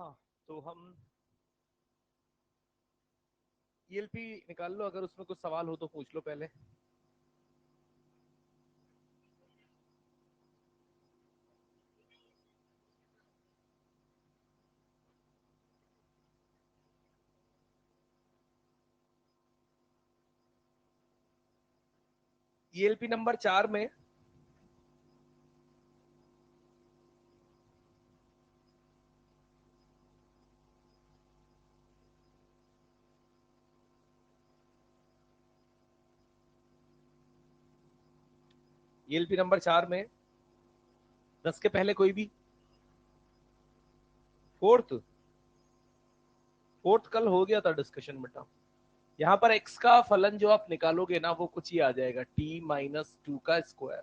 हाँ, तो हम ईएलपी निकाल लो, अगर उसमें कुछ सवाल हो तो पूछ लो पहले। ईएलपी नंबर 4 में ईएलपी नंबर 4 में 10 के पहले कोई भी फोर्थ फोर्थ कल हो गया था डिस्कशन बेटा। यहाँ पर x का फलन जो आप निकालोगे ना वो कुछ ही आ जाएगा, t-2 का स्क्वायर।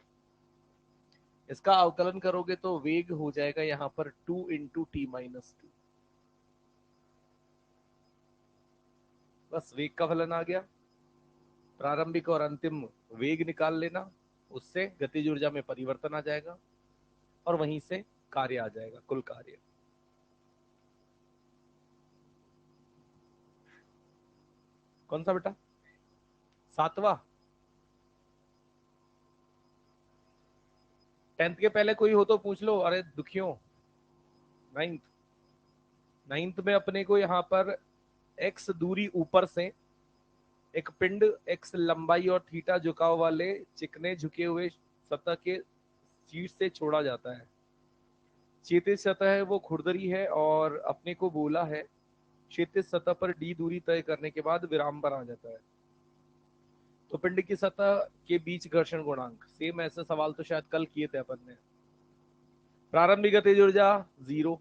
इसका अवकलन करोगे तो वेग हो जाएगा यहाँ पर 2 इंटू t-2। बस वेग का फलन आ गया। प्रारंभिक और अंतिम वेग निकाल लेना, उससे गतिज ऊर्जा में परिवर्तन आ जाएगा और वहीं से कार्य आ जाएगा, कुल कार्य। कौन सा बेटा? 7वां? 10th के पहले कोई हो तो पूछ लो। अरे दुखियों, 9th। 9th में अपने को यहाँ पर x दूरी ऊपर से एक पिंड x लंबाई और थीटा झुकाव वाले चिकने झुके हुए सतह के शीर्ष से छोड़ा जाता है। क्षैतिज सतह है वो खुरदरी है और अपने को बोला है क्षैतिज सतह पर d दूरी तय करने के बाद विराम पर आ जाता है। तो पिंड की सतह के बीच घर्षण गुणांक, सेम ऐसे सवाल तो शायद कल किए थे अपन ने। प्रारंभिक गतिज ऊर्जा 0,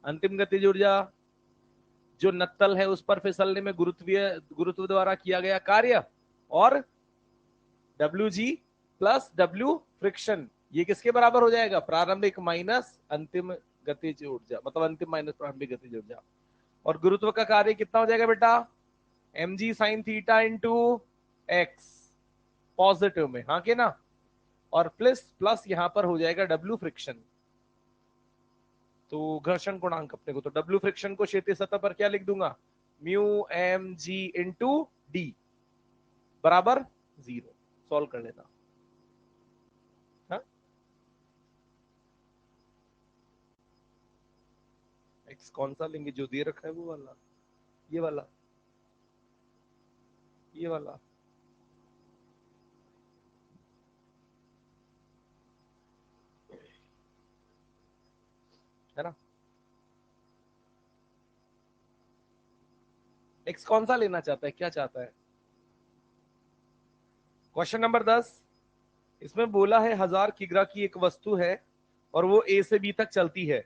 अंतिम गतिज ऊर्जा जो नत्तल है उस पर फिसलने में गुरुत्व द्वारा किया गया कार्य, और W G plus W friction, ये किसके बराबर हो जाएगा? प्रारंभिक माइनस अंतिम गतिज ऊर्जा, मतलब अंतिम माइनस प्रारंभिक गतिज ऊर्जा। और गुरुत्व का कार्य कितना हो जाएगा बेटा? M G sine theta into X, positive में, हाँ के ना। और प्लस प्लस यहां पर हो जाएगा डब्ल्यू फ्रिक्शन। तो घर्षण गुणांक अपने को, तो डब्ल्यू फ्रिक्शन को क्षैतिज सतह पर क्या लिख दूंगा? Mu M G into D बराबर 0। सॉल्व कर लेना। हाँ, एक्स कौन सा लेंगे? जो दे रखा है वो वाला, ये वाला, ये वाला है ना। एक्स कौन सा लेना चाहता है, क्या चाहता है? क्वेश्चन नंबर 10, इसमें बोला है 1000 किग्रा की एक वस्तु है और वो ए से बी तक चलती है,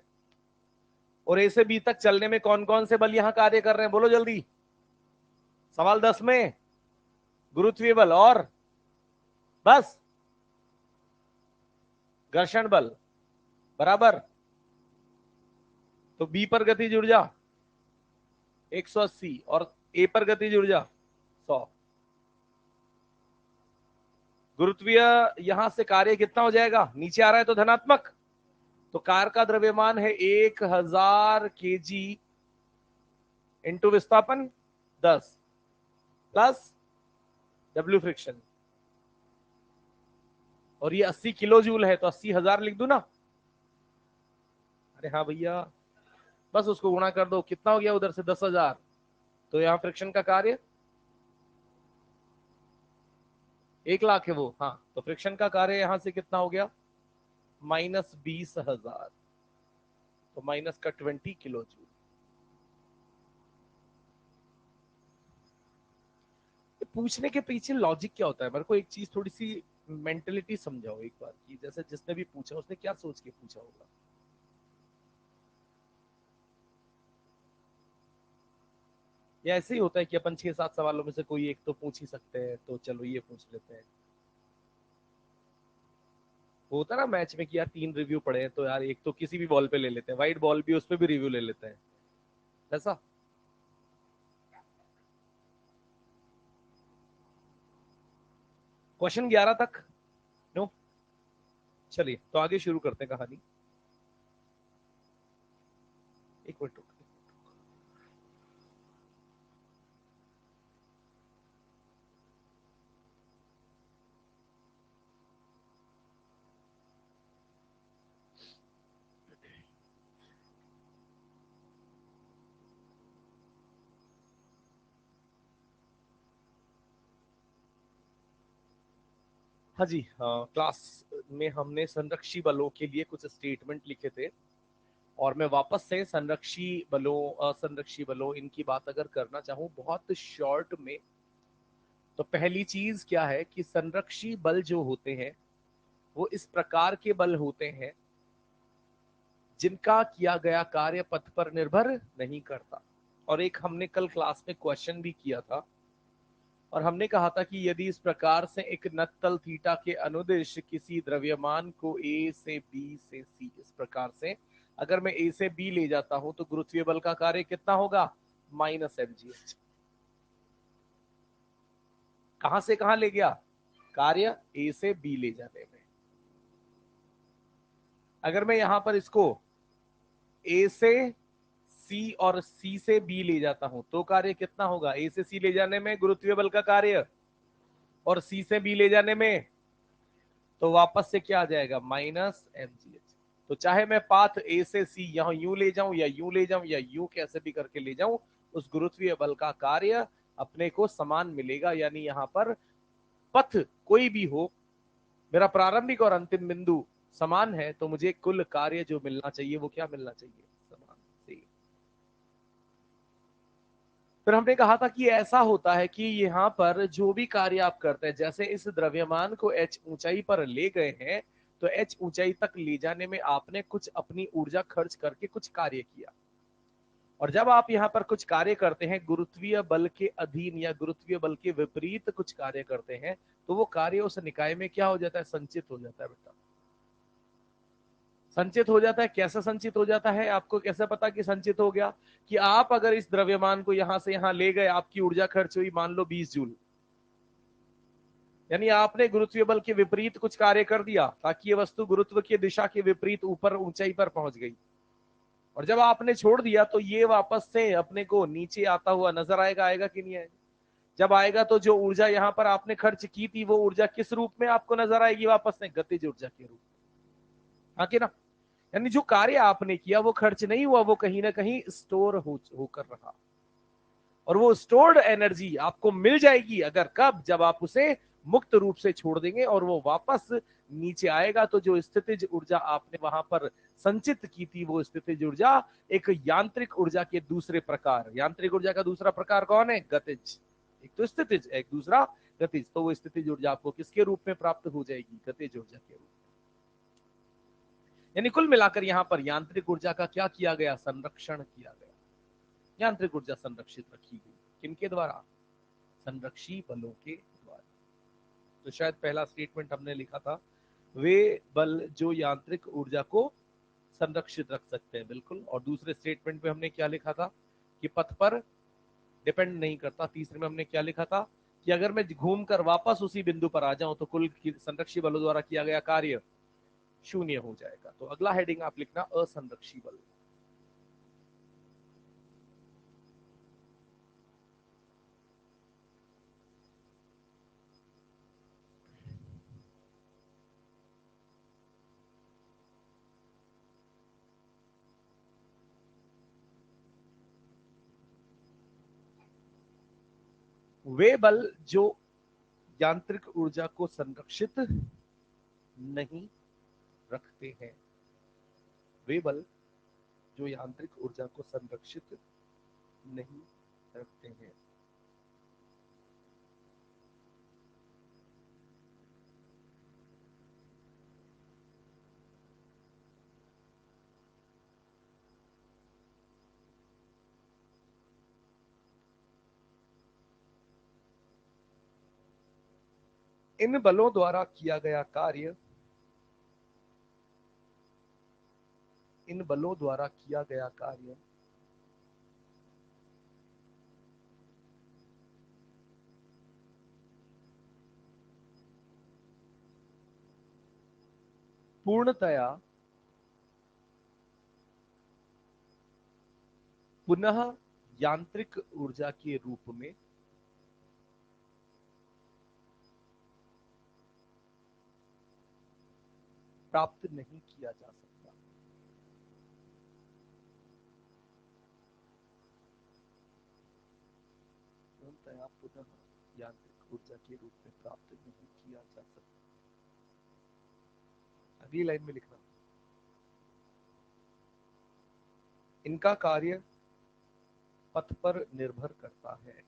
और ए से बी तक चलने में कौन कौन से बल यहां कार्य कर रहे हैं? बोलो जल्दी। सवाल 10 में गुरुत्वीय बल और बस घर्षण बल बराबर। तो बी पर गतिज ऊर्जा 180 और ए पर गतिज ऊर्जा 100। गुरुत्वीय यहां से कार्य कितना हो जाएगा? नीचे आ रहा है तो धनात्मक, तो कार का द्रव्यमान है 1000 केजी इंटू विस्थापन 10 प्लस डब्ल्यू फ्रिक्शन, और ये 80 किलो जूल है तो 80,000 लिख दू ना। अरे हाँ भैया, बस उसको गुणा कर दो, कितना हो गया उधर से? 10,000। तो यहाँ फ्रिक्शन का कार्य 1,00,000 है वो, हाँ, तो फ्रिक्शन का कार्य यहां से कितना हो गया? -20,000, तो माइनस का 20 किलो जूल। पूछने के पीछे लॉजिक क्या होता है? मेरे को एक चीज थोड़ी सी मेंटेलिटी समझाओ एक बार, कि जैसे जिसने भी पूछा उसने क्या सोच के पूछा होगा। या ऐसे ही होता है कि अपन 6-7 सवालों में से कोई एक तो पूछ ही सकते हैं, तो चलो ये पूछ लेते हैं। होता है ना मैच में कि यार 3 रिव्यू पड़े हैं तो यार एक तो किसी भी बॉल पे ले लेते हैं, वाइट बॉल भी, उस पर भी रिव्यू ले लेते हैं, ऐसा। क्वेश्चन 11 तक नो। चलिए तो आगे शुरू करते हैं कहानी। एक मिनट रुक। हाँ जी, क्लास में हमने संरक्षी बलों के लिए कुछ स्टेटमेंट लिखे थे और मैं वापस से संरक्षी बलों, असंरक्षी बलों, इनकी बात अगर करना चाहूं बहुत शॉर्ट में, तो पहली चीज क्या है कि संरक्षी बल जो होते हैं वो इस प्रकार के बल होते हैं जिनका किया गया कार्य पथ पर निर्भर नहीं करता। और एक हमने कल क्लास में क्वेश्चन भी किया था और हमने कहा था कि यदि इस प्रकार से एक नत्तल थीटा के अनुदिश किसी द्रव्यमान को ए से बी से सी, इस प्रकार से अगर मैं ए से बी ले जाता हूं तो गुरुत्वीय बल का कार्य कितना होगा? Minus M G H. कहां से कहां ले गया कार्य? ए से बी ले जाने में। अगर मैं यहां पर इसको ए से सी और सी से बी ले जाता हूं तो कार्य कितना होगा? ए से सी ले जाने में गुरुत्वीय बल का कार्य और सी से बी ले जाने में तो वापस से क्या आ जाएगा? Minus M G H. तो चाहे मैं पाथ ए से सी यहां यूं ले जाऊं या यूं ले जाऊं या यूं कैसे भी करके ले जाऊं, उस गुरुत्वीय बल का कार्य अपने को समान मिलेगा। यानी यहां पर पथ कोई भी हो, मेरा प्रारंभिक और अंतिम बिंदु समान है, तो मुझे कुल कार्य जो मिलना चाहिए वो क्या मिलना चाहिए? समान से। फिर हमने कहा था कि ऐसा होता है कि यहाँ पर जो भी कार्य आप करते हैं, जैसे इस द्रव्यमान को h ऊंचाई पर ले गए हैं, तो h ऊंचाई तक ले जाने में आपने कुछ अपनी ऊर्जा खर्च करके कुछ कार्य किया। और जब आप यहाँ पर कुछ कार्य करते हैं गुरुत्वीय बल के अधीन या गुरुत्वीय बल के विपरीत कुछ कार्य करते हैं, तो वो कार्य उस निकाय में क्या हो जाता है? संचित हो जाता है बेटा। संचित हो जाता है। कैसे संचित हो जाता है? आपको कैसे पता कि संचित हो गया? कि आप अगर इस द्रव्यमान को यहां से यहां ले गए, आपकी ऊर्जा खर्च हुई मान लो 20 जूल, यानी आपने गुरुत्वीय बल के विपरीत कुछ कार्य कर दिया ताकि ये वस्तु गुरुत्व की दिशा के विपरीत ऊपर ऊंचाई पर पहुंच गई। और जब आपने छोड़ दिया तो ये वापस से अपने को नीचे आता हुआ नजर आएगा, आएगा कि नहीं आएगा? जब आएगा तो जो ऊर्जा यहां पर आपने खर्च की थी वो ऊर्जा किस रूप में आपको नजर आएगी? वापस से गतिज ऊर्जा के रूप में। हाँ कि ना? यानी जो कार्य आपने किया वो खर्च नहीं हुआ, वो कहीं ना कहीं स्टोर होकर रहा। और वो स्टोर्ड एनर्जी आपको मिल जाएगी अगर कब? जब आप उसे मुक्त रूप से छोड़ देंगे और वो वापस नीचे आएगा। तो जो स्थितिज ऊर्जा आपने वहां पर संचित की थी वो स्थितिज ऊर्जा एक यांत्रिक ऊर्जा के दूसरे प्रकार, यांत्रिक ऊर्जा का दूसरा प्रकार कौन है? गतिज। एक तो स्थितिज, एक दूसरा गतिज। तो वो स्थितिज ऊर्जा आपको किसके रूप में प्राप्त हो जाएगी? गतिज ऊर्जा के रूप में। यानी कुल मिलाकर यहां पर यांत्रिक ऊर्जा का क्या किया गया? संरक्षण किया गया। यांत्रिक ऊर्जा संरक्षित रखी गई। किनके द्वारा? संरक्षी बलों के द्वारा। तो शायद पहला स्टेटमेंट हमने लिखा था, वे बल जो यांत्रिक ऊर्जा को संरक्षित रख सकते हैं। बिल्कुल। और दूसरे स्टेटमेंट में हमने क्या लिखा था? कि पथ पर डिपेंड नहीं करता। तीसरे में हमने क्या लिखा था? कि अगर मैं घूमकर वापस उसी बिंदु पर आ जाऊं तो कुल संरक्षी बलों द्वारा किया गया कार्य शून्य हो जाएगा। तो अगला हेडिंग आप लिखना असंरक्षी बल। वे बल जो यांत्रिक ऊर्जा को संरक्षित नहीं रखते हैं, वे बल जो यांत्रिक ऊर्जा को संरक्षित नहीं रखते हैं, इन बलों द्वारा किया गया कार्य, इन बलों द्वारा किया गया कार्य पूर्णतया पुनः यांत्रिक ऊर्जा के रूप में प्राप्त नहीं किया जा सकता। पूर्णतया पुनः यांत्रिक ऊर्जा के रूप में प्राप्त नहीं किया जा सकता। अगली लाइन में लिखना, इनका कार्य पथ पर निर्भर करता है।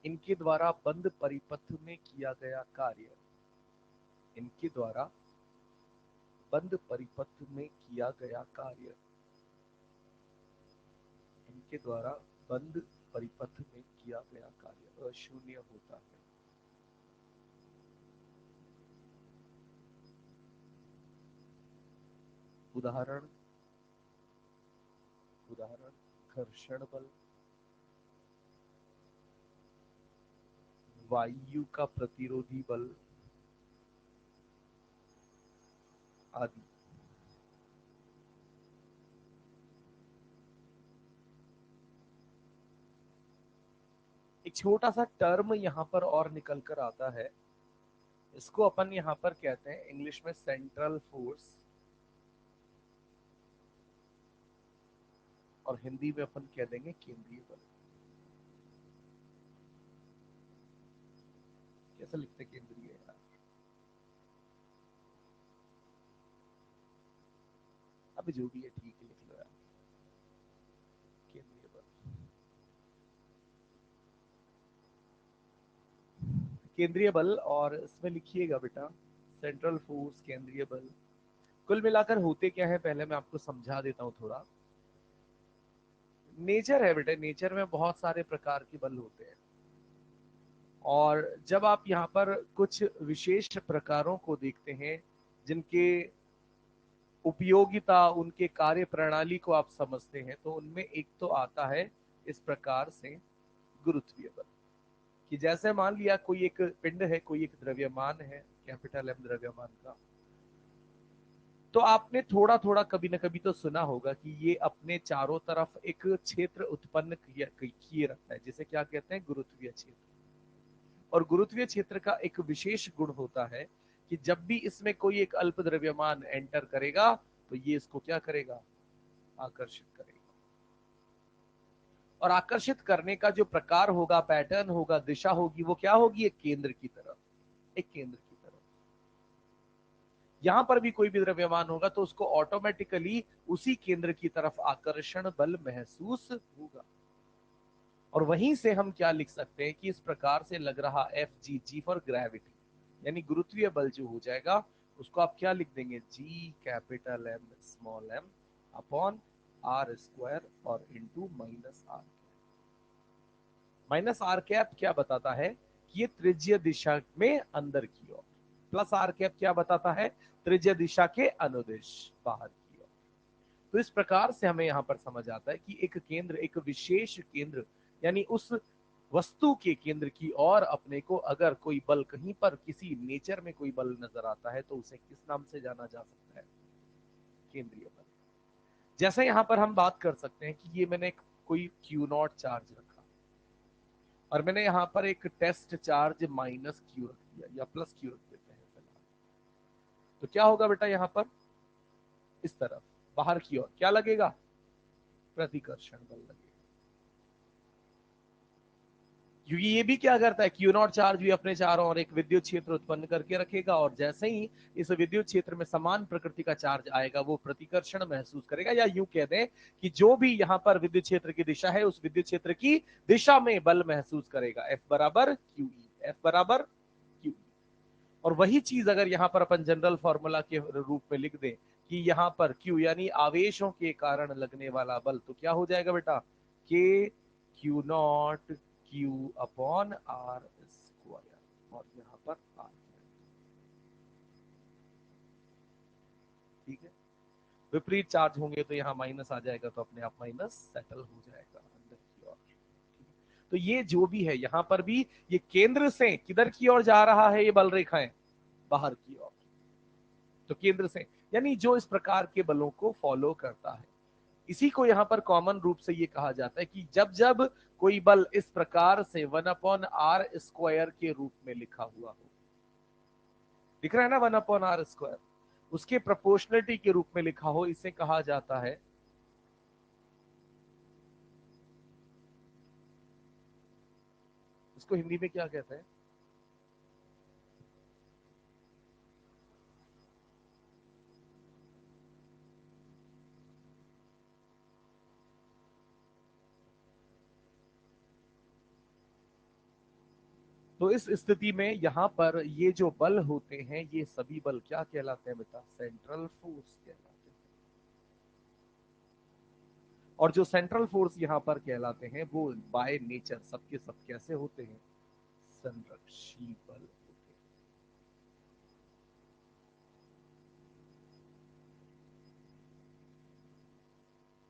इनके द्वारा बंद परिपथ में किया गया कार्य, इनके द्वारा बंद परिपथ में किया गया कार्य, इनके द्वारा बंद परिपथ में किया गया कार्य अशून्य होता है। उदाहरण, घर्षण बल, वायु का प्रतिरोधी बल आदि। एक छोटा सा टर्म यहां पर और निकल कर आता है, इसको अपन यहां पर कहते हैं इंग्लिश में सेंट्रल फोर्स, और हिंदी में अपन कह देंगे केंद्रीय बल। कैसे लिखते केंद्रीय यार? अब जो भी है ठीक है, लिख लो यार, केंद्रीय बल। केंद्रीय बल, और इसमें लिखिएगा बेटा सेंट्रल फोर्स, केंद्रीय बल। कुल मिलाकर होते क्या है, पहले मैं आपको समझा देता हूं थोड़ा। नेचर है बेटे, नेचर में बहुत सारे प्रकार के बल होते हैं, और जब आप यहाँ पर कुछ विशेष प्रकारों को देखते हैं जिनके उपयोगिता, उनके कार्य प्रणाली को आप समझते हैं, तो उनमें एक तो आता है इस प्रकार से गुरुत्वीय बल। कि जैसे मान लिया कोई एक पिंड है, कोई एक द्रव्यमान है, कैपिटल एम द्रव्यमान का, तो आपने थोड़ा थोड़ा कभी ना कभी तो सुना होगा कि ये अपने चारों तरफ एक क्षेत्र उत्पन्न किए रखता है, जिसे क्या कहते हैं, गुरुत्वीय क्षेत्र। और गुरुत्वीय क्षेत्र का एक विशेष गुण होता है कि जब भी इसमें कोई एक अल्प द्रव्यमान एंटर करेगा, तो ये इसको क्या करेगा, आकर्षित करेगा। और आकर्षित करने का जो प्रकार होगा, पैटर्न होगा, दिशा होगी, वो क्या होगी, एक केंद्र की तरफ, एक केंद्र की तरफ। यहां पर भी कोई भी द्रव्यमान होगा तो उसको ऑटोमेटिकली उसी केंद्र की तरफ आकर्षण बल महसूस होगा। और वहीं से हम क्या लिख सकते हैं कि इस प्रकार से लग रहा F G, G for gravity, यानी गुरुत्वीय बल जो हो जाएगा, उसको आप क्या लिख देंगे, जी capital M small m upon R square और into minus R. Minus R cap क्या बताता है कि ये त्रिज्यीय दिशा में अंदर की ओर, प्लस आर कैप क्या बताता है, त्रिज्यीय दिशा के अनुदिश बाहर की ओर। तो इस प्रकार से हमें यहां पर समझ आता है कि एक केंद्र, एक विशेष केंद्र, यानी उस वस्तु के केंद्र की ओर अपने को अगर कोई बल, कहीं पर किसी नेचर में कोई बल नजर आता है, तो उसे किस नाम से जाना जा सकता है, केंद्रीय बल। जैसे यहां पर हम बात कर सकते हैं कि ये मैंने कोई क्यू नॉट चार्ज रखा, और मैंने यहां पर एक टेस्ट चार्ज माइनस क्यू रख दिया, या प्लस क्यू रख देते हैं फिलहाल। तो क्या होगा बेटा, यहां पर इस तरफ बाहर की ओर क्या लगेगा, प्रतिकर्षण बल लगेगा। क्योंकि ये भी क्या करता है, क्यू नॉट चार्ज भी अपने चारों ओर एक विद्युत क्षेत्र उत्पन्न करके रखेगा, और जैसे ही इस विद्युत क्षेत्र में समान प्रकृति का चार्ज आएगा, वो प्रतिकर्षण महसूस करेगा। या यूं कह दें कि जो भी यहां पर विद्युत क्षेत्र की दिशा है, उस विद्युत क्षेत्र की दिशा में बल महसूस करेगा। एफ बराबर क्यू ई, एफ बराबर क्यू। और वही चीज अगर यहां पर अपन जनरल फॉर्मूला के रूप में लिख दें कि यहां पर क्यू यानी आवेशों के कारण लगने वाला बल, तो क्या हो जाएगा बेटा, K Q naught Q upon R square, और यहां पर आर। ठीक है, विपरीत चार्ज होंगे तो यहाँ माइनस आ जाएगा, तो अपने आप माइनस सेटल हो जाएगा अंदर की ओर। तो ये जो भी है, यहां पर भी ये केंद्र से किधर की ओर जा रहा है, ये बल रेखाएं बाहर की ओर। तो केंद्र से यानी जो इस प्रकार के बलों को फॉलो करता है, इसी को यहां पर कॉमन रूप से ये कहा जाता है कि जब जब कोई बल इस प्रकार से 1/r² के रूप में लिखा हुआ हो, दिख रहा है ना 1/r², उसके प्रोपोर्शनलिटी के रूप में लिखा हो, इसे कहा जाता है इसको हिंदी में क्या कहते हैं? तो इस स्थिति में यहां पर ये जो बल होते हैं, ये सभी बल क्या कहलाते हैं बेटा? सेंट्रल फोर्स कहलाते हैं। और जो सेंट्रल फोर्स यहां पर कहलाते हैं वो बाय नेचर सबके सब कैसे होते हैं? संरक्षी बल होते हैं।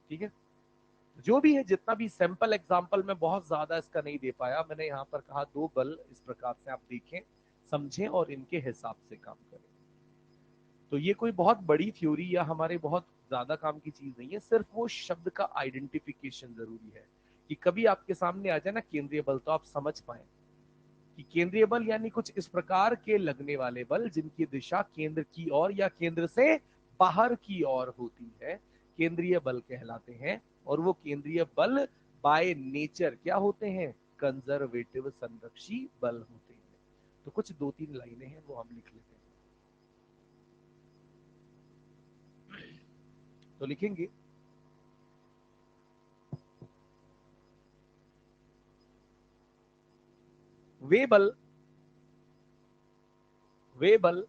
ठीक है, जो भी है, जितना भी सैंपल एग्जांपल में बहुत ज्यादा इसका नहीं दे पाया, मैंने यहां पर कहा दो बल इस प्रकार से आप देखें, समझें और इनके हिसाब से काम करें। तो ये कोई बहुत बड़ी थ्योरी या हमारे बहुत ज्यादा काम की चीज नहीं है, सिर्फ वो शब्द का आइडेंटिफिकेशन जरूरी है कि कभी आपके सामने आ जाए ना केंद्रीय बल, तो आप समझ पाए कि केंद्रीय बल यानी कुछ इस प्रकार के लगने वाले बल जिनकी दिशा केंद्र की ओर या केंद्र से बाहर की ओर होती है, केंद्रीय बल कहलाते हैं। और वो केंद्रीय बल बाय नेचर क्या होते हैं? कंजर्वेटिव, संरक्षी बल होते हैं। तो कुछ दो तीन लाइनें हैं वो हम लिख लेते हैं। तो लिखेंगे वे बल, वे बल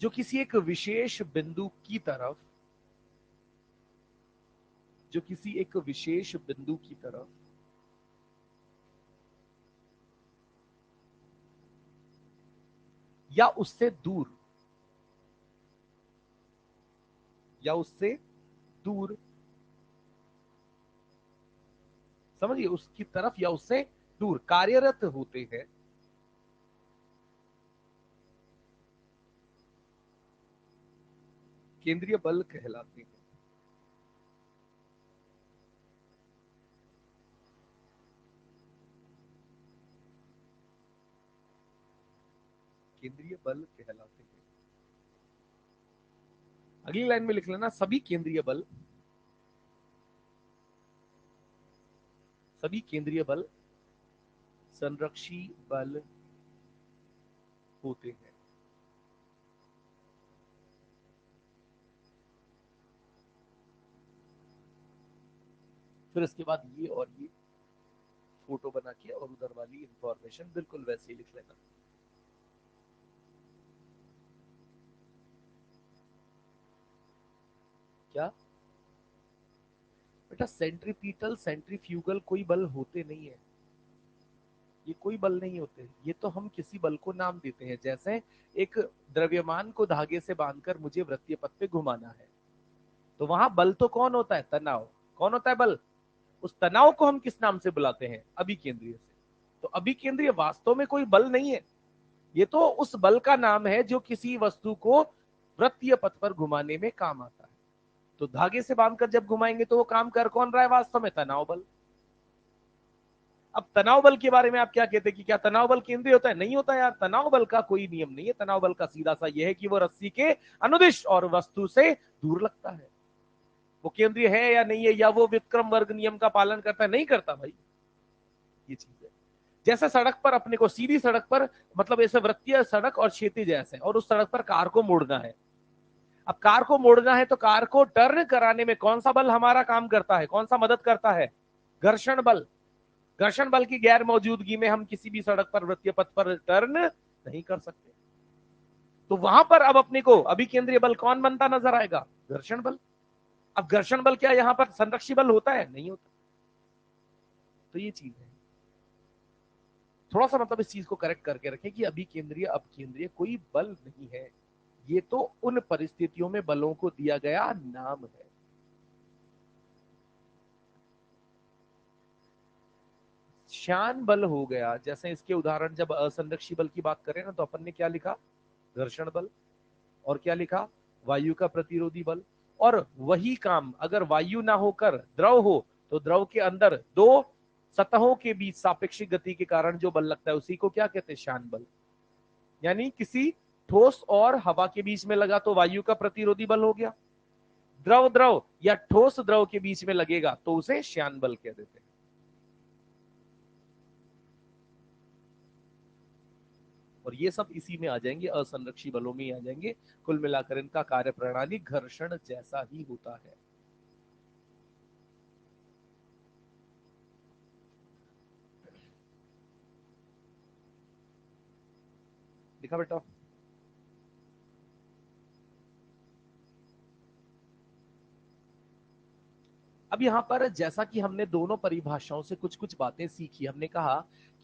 जो किसी एक विशेष बिंदु की तरफ, जो किसी एक विशेष बिंदु की तरफ या उससे दूर, या उससे दूर, समझिए, उसकी तरफ या उससे दूर कार्यरत होते हैं, केंद्रीय बल कहलाते हैं। केंद्रीय बल कहलाते हैं। अगली लाइन में लिख लेना सभी केंद्रीय बल, सभी केंद्रीय बल संरक्षी बल होते हैं। फिर इसके बाद ये और ये फोटो बना के और उधर वाली इंफॉर्मेशन बिल्कुल वैसे ही लिख लेना। क्या बेटा? सेंट्रीपीटल सेंट्रीफ्यूगल कोई बल होते नहीं है, ये कोई बल नहीं होते। ये तो हम किसी बल को नाम देते हैं। जैसे एक द्रव्यमान को धागे से बांधकर मुझे वृत्तीय पथ पे घुमाना है, तो वहां बल तो कौन होता है? तनाव। कौन होता है बल? उस तनाव को हम किस नाम से बुलाते हैं? अभिकेंद्रीय से। तो अभिकेंद्रीय वास्तव में कोई बल नहीं है, ये तो उस बल का नाम है जो किसी वस्तु को वृत्तीय पथ पर घुमाने में काम आता है। तो धागे से बांधकर जब घुमाएंगे तो वो काम कर कौन रहा है वास्तव में? तनाव बल। अब तनाव बल के बारे में आप क्या कहते हैं कि क्या तनाव बल केंद्रीय होता है? नहीं होता यार, तनाव बल का कोई नियम नहीं है। तनाव बल का सीधा सा यह है कि वो रस्सी के अनुदिश और वस्तु से दूर लगता है। वो केंद्रीय है या नहीं है, या वो विक्रम वर्ग नियम का पालन करता है, नहीं करता भाई, ये चीज है। जैसे सड़क पर अपने को सीधी सड़क पर, मतलब ऐसे वृत्तीय सड़क और क्षैतिज ऐसे, और उस सड़क पर कार को मोड़ना है। अब कार को मोड़ना है तो कार को टर्न कराने में कौन सा बल हमारा काम करता है? कौन सा मदद करता है? घर्षण बल। घर्षण बल की गैर मौजूदगी में हम किसी भी सड़क पर वृत्तीय पथ पर टर्न नहीं कर सकते। तो वहां पर अब अपने को अभिकेंद्रीय बल कौन बनता नजर आएगा? घर्षण बल। अब घर्षण बल क्या यहाँ पर संरक्षी बल होता है? नहीं होता। तो ये चीज है, थोड़ा सा मतलब इस चीज को करेक्ट करके रखें कि अभिकेंद्रीय अपकेंद्रीय कोई बल नहीं है, ये तो उन परिस्थितियों में बलों को दिया गया नाम है। श्यान बल हो गया, जैसे इसके उदाहरण, जब असंरक्षी बल की बात करें ना, तो अपन ने क्या लिखा? घर्षण बल। और क्या लिखा? वायु का प्रतिरोधी बल। और वही काम अगर वायु ना होकर द्रव हो, तो द्रव के अंदर दो सतहों के बीच सापेक्षिक गति के कारण जो बल लगता है उसी को क्या कहते हैं? श्यान बल। यानी किसी ठोस और हवा के बीच में लगा तो वायु का प्रतिरोधी बल हो गया। द्रव द्रव या ठोस द्रव के बीच में लगेगा तो उसे श्यान बल कह देते हैं। और ये सब इसी में आ जाएंगे, असंरक्षी बलों में ही आ जाएंगे। कुल मिलाकर इनका कार्य प्रणाली घर्षण जैसा ही होता है। लिखा बेटा? अब यहां पर जैसा कि हमने दोनों परिभाषाओं से कुछ कुछ बातें सीखी, हमने कहा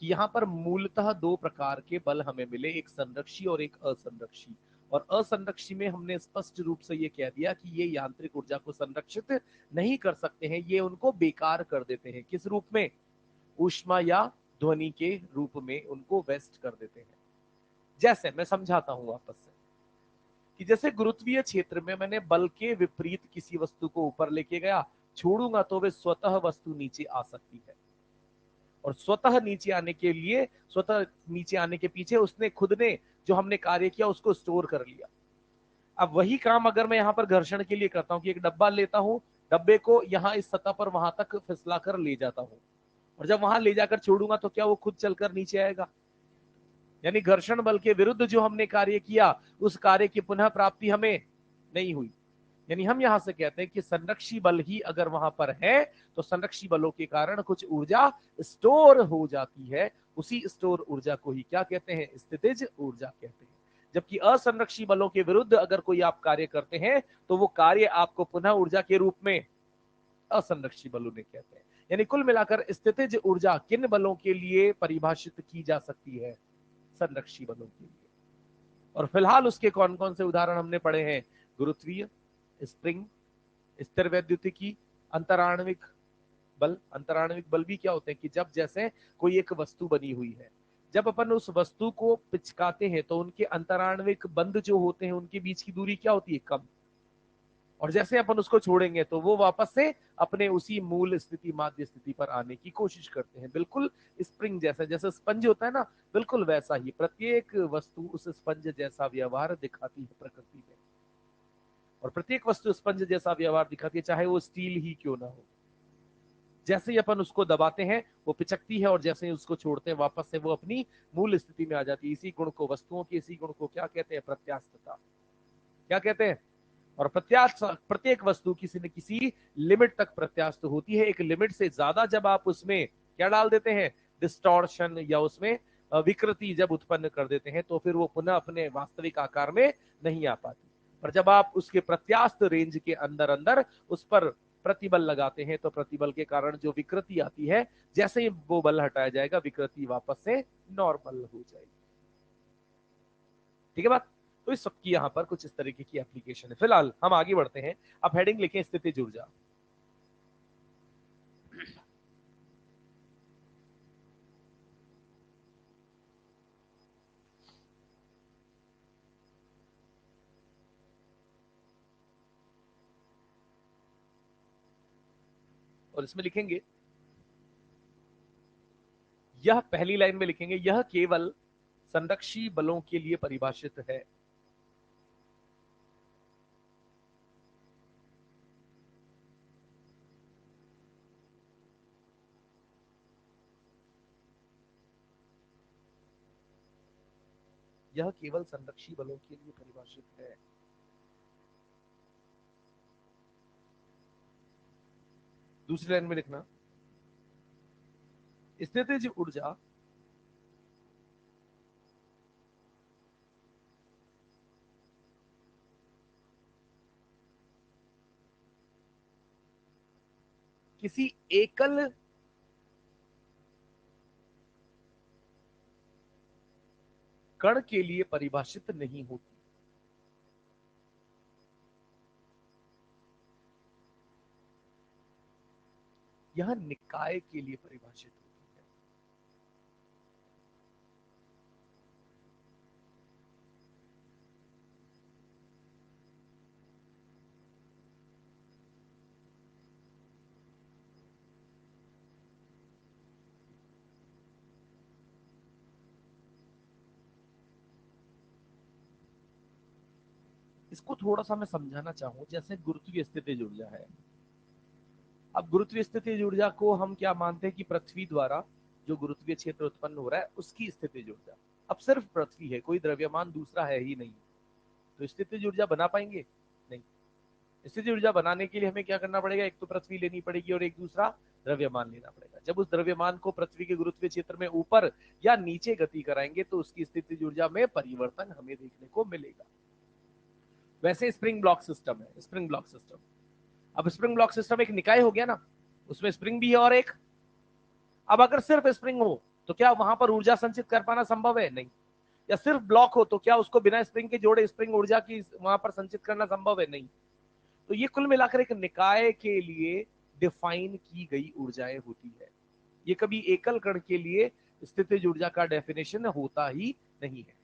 कि यहां पर मूलतः दो प्रकार के बल हमें मिले, एक संरक्षी और एक असंरक्षी। और असंरक्षी में हमने स्पष्ट रूप से ये कह दिया कि ये यांत्रिक ऊर्जा को संरक्षित नहीं कर सकते हैं, ये उनको बेकार कर देते हैं। किस रूप में? ऊष्मा या ध्वनि के रूप में उनको वेस्ट कर देते हैं। जैसे मैं समझाता हूं वापस से, कि जैसे गुरुत्वीय क्षेत्र में मैंने बल के विपरीत किसी वस्तु को ऊपर लेके गया, छोड़ूंगा तो वे स्वतः वस्तु नीचे आ सकती है। और स्वतः नीचे आने के लिए, स्वतः नीचे आने के पीछे उसने खुद ने जो हमने कार्य किया उसको स्टोर कर लिया। अब वही काम अगर मैं यहां पर घर्षण के लिए करता हूं कि एक डब्बा लेता हूं, डब्बे को यहां इस सतह पर वहां तक फिसला कर ले जाता हूं, और जब वहां ले जाकर छोड़ूंगा तो क्या वो खुद चलकर नीचे आएगा? यानी घर्षण बल के विरुद्ध जो हमने कार्य किया उस कार्य की पुनः प्राप्ति हमें नहीं हुई। यानी हम यहां से कहते हैं कि संरक्षी बल ही अगर वहां पर है तो संरक्षी बलों के कारण कुछ ऊर्जा स्टोर हो जाती है। उसी स्टोर ऊर्जा को ही क्या कहते हैं? स्थितिज ऊर्जा कहते हैं। जबकि असंरक्षी बलों के विरुद्ध अगर कोई आप कार्य करते हैं तो वो कार्य आपको पुनः ऊर्जा के रूप में असंरक्षी बलों ने कहते हैं। यानी कुल मिलाकर स्थितिज ऊर्जा किन बलों के लिए परिभाषित की जा सकती है? संरक्षी बलों के लिए। और फिलहाल उसके कौन कौन से उदाहरण हमने पढ़े हैं? गुरुत्वीय, स्प्रिंग, स्थिर वैद्युतिकी, अंतराण्विक बल। अंतराण्विक बल भी क्या होते हैं कि जब जैसे कोई एक वस्तु बनी हुई है, जब अपन उस वस्तु को पिचकाते हैं तो उनके अंतराण्विक बंध जो होते हैं उनके बीच की दूरी क्या होती है? कम। और जैसे अपन उसको छोड़ेंगे तो वो वापस से अपने उसी मूल स्थिति, माध्य स्थिति पर आने की कोशिश करते हैं। बिल्कुल स्प्रिंग जैसा, जैसे स्पंज होता है ना, बिल्कुल वैसा ही प्रत्येक वस्तु उस स्पंज जैसा व्यवहार दिखाती है प्रकृति में। और प्रत्येक वस्तु स्पंज जैसा व्यवहार दिखाती है, चाहे वो स्टील ही क्यों ना हो। जैसे ही अपन उसको दबाते हैं वो पिचकती है, और जैसे ही उसको छोड़ते हैं वापस से वो अपनी मूल स्थिति में आ जाती है। इसी गुण को, वस्तुओं के इसी गुण को क्या कहते हैं? प्रत्यास्थता। क्या कहते हैं? और प्रत्यास्थ, प्रत्येक वस्तु किसी न किसी लिमिट तक प्रत्यास्थ होती है। एक लिमिट से ज्यादा जब आप उसमें क्या डाल देते हैं? डिस्टॉर्शन, या उसमें विकृति जब उत्पन्न कर देते हैं तो फिर वो पुनः अपने वास्तविक आकार में नहीं आ पाती। पर जब आप उसके प्रत्यास्थ रेंज के अंदर अंदर उस पर प्रतिबल लगाते हैं तो प्रतिबल के कारण जो विकृति आती है, जैसे ही वो बल हटाया जाएगा विकृति वापस से नॉर्मल हो जाएगी। ठीक है बात? तो इस सबकी यहां पर कुछ इस तरीके की एप्लीकेशन है। फिलहाल हम आगे बढ़ते हैं। अब हेडिंग लिखें स्थितिज ऊर्जा। और इसमें लिखेंगे, यह पहली लाइन में लिखेंगे, यह केवल संरक्षी बलों के लिए परिभाषित है। यह केवल संरक्षी बलों के लिए परिभाषित है। दूसरी लाइन में लिखना, स्थितिज ऊर्जा किसी एकल कण के लिए परिभाषित नहीं होती। यह निकाय के लिए परिभाषित होती है। इसको थोड़ा सा मैं समझाना चाहूं, जैसे गुरुत्वीय स्थितिज ऊर्जा है। अब गुरुत्वीय स्थितिज ऊर्जा को हम क्या मानते हैं कि पृथ्वी द्वारा जो गुरुत्वीय क्षेत्र उत्पन्न हो रहा है उसकी स्थितिज ऊर्जा। अब सिर्फ पृथ्वी है, कोई द्रव्यमान दूसरा है ही नहीं, तो स्थितिज ऊर्जा बना पाएंगे नहीं। स्थितिज ऊर्जा बनाने के लिए हमें क्या करना पड़ेगा, एक तो पृथ्वी लेनी पड़ेगी और एक दूसरा द्रव्यमान लेना पड़ेगा। जब उस द्रव्यमान को पृथ्वी के गुरुत्वीय क्षेत्र में ऊपर या नीचे गति कराएंगे तो उसकी स्थितिज ऊर्जा में परिवर्तन हमें देखने को मिलेगा। वैसे स्प्रिंग ब्लॉक सिस्टम है, स्प्रिंग ब्लॉक सिस्टम। अब स्प्रिंग ब्लॉक सिस्टम एक निकाय हो गया ना, उसमें स्प्रिंग भी है और एक, अब अगर सिर्फ स्प्रिंग हो तो क्या वहां पर ऊर्जा संचित कर पाना संभव है? नहीं। या सिर्फ ब्लॉक हो तो क्या उसको बिना स्प्रिंग के जोड़े स्प्रिंग ऊर्जा की वहां पर संचित करना संभव है? नहीं। तो ये कुल मिलाकर एक निकाय के लिए डिफाइन की गई ऊर्जाएं होती है। ये कभी एकल कण के लिए स्थितिज ऊर्जा का डेफिनेशन होता ही नहीं है।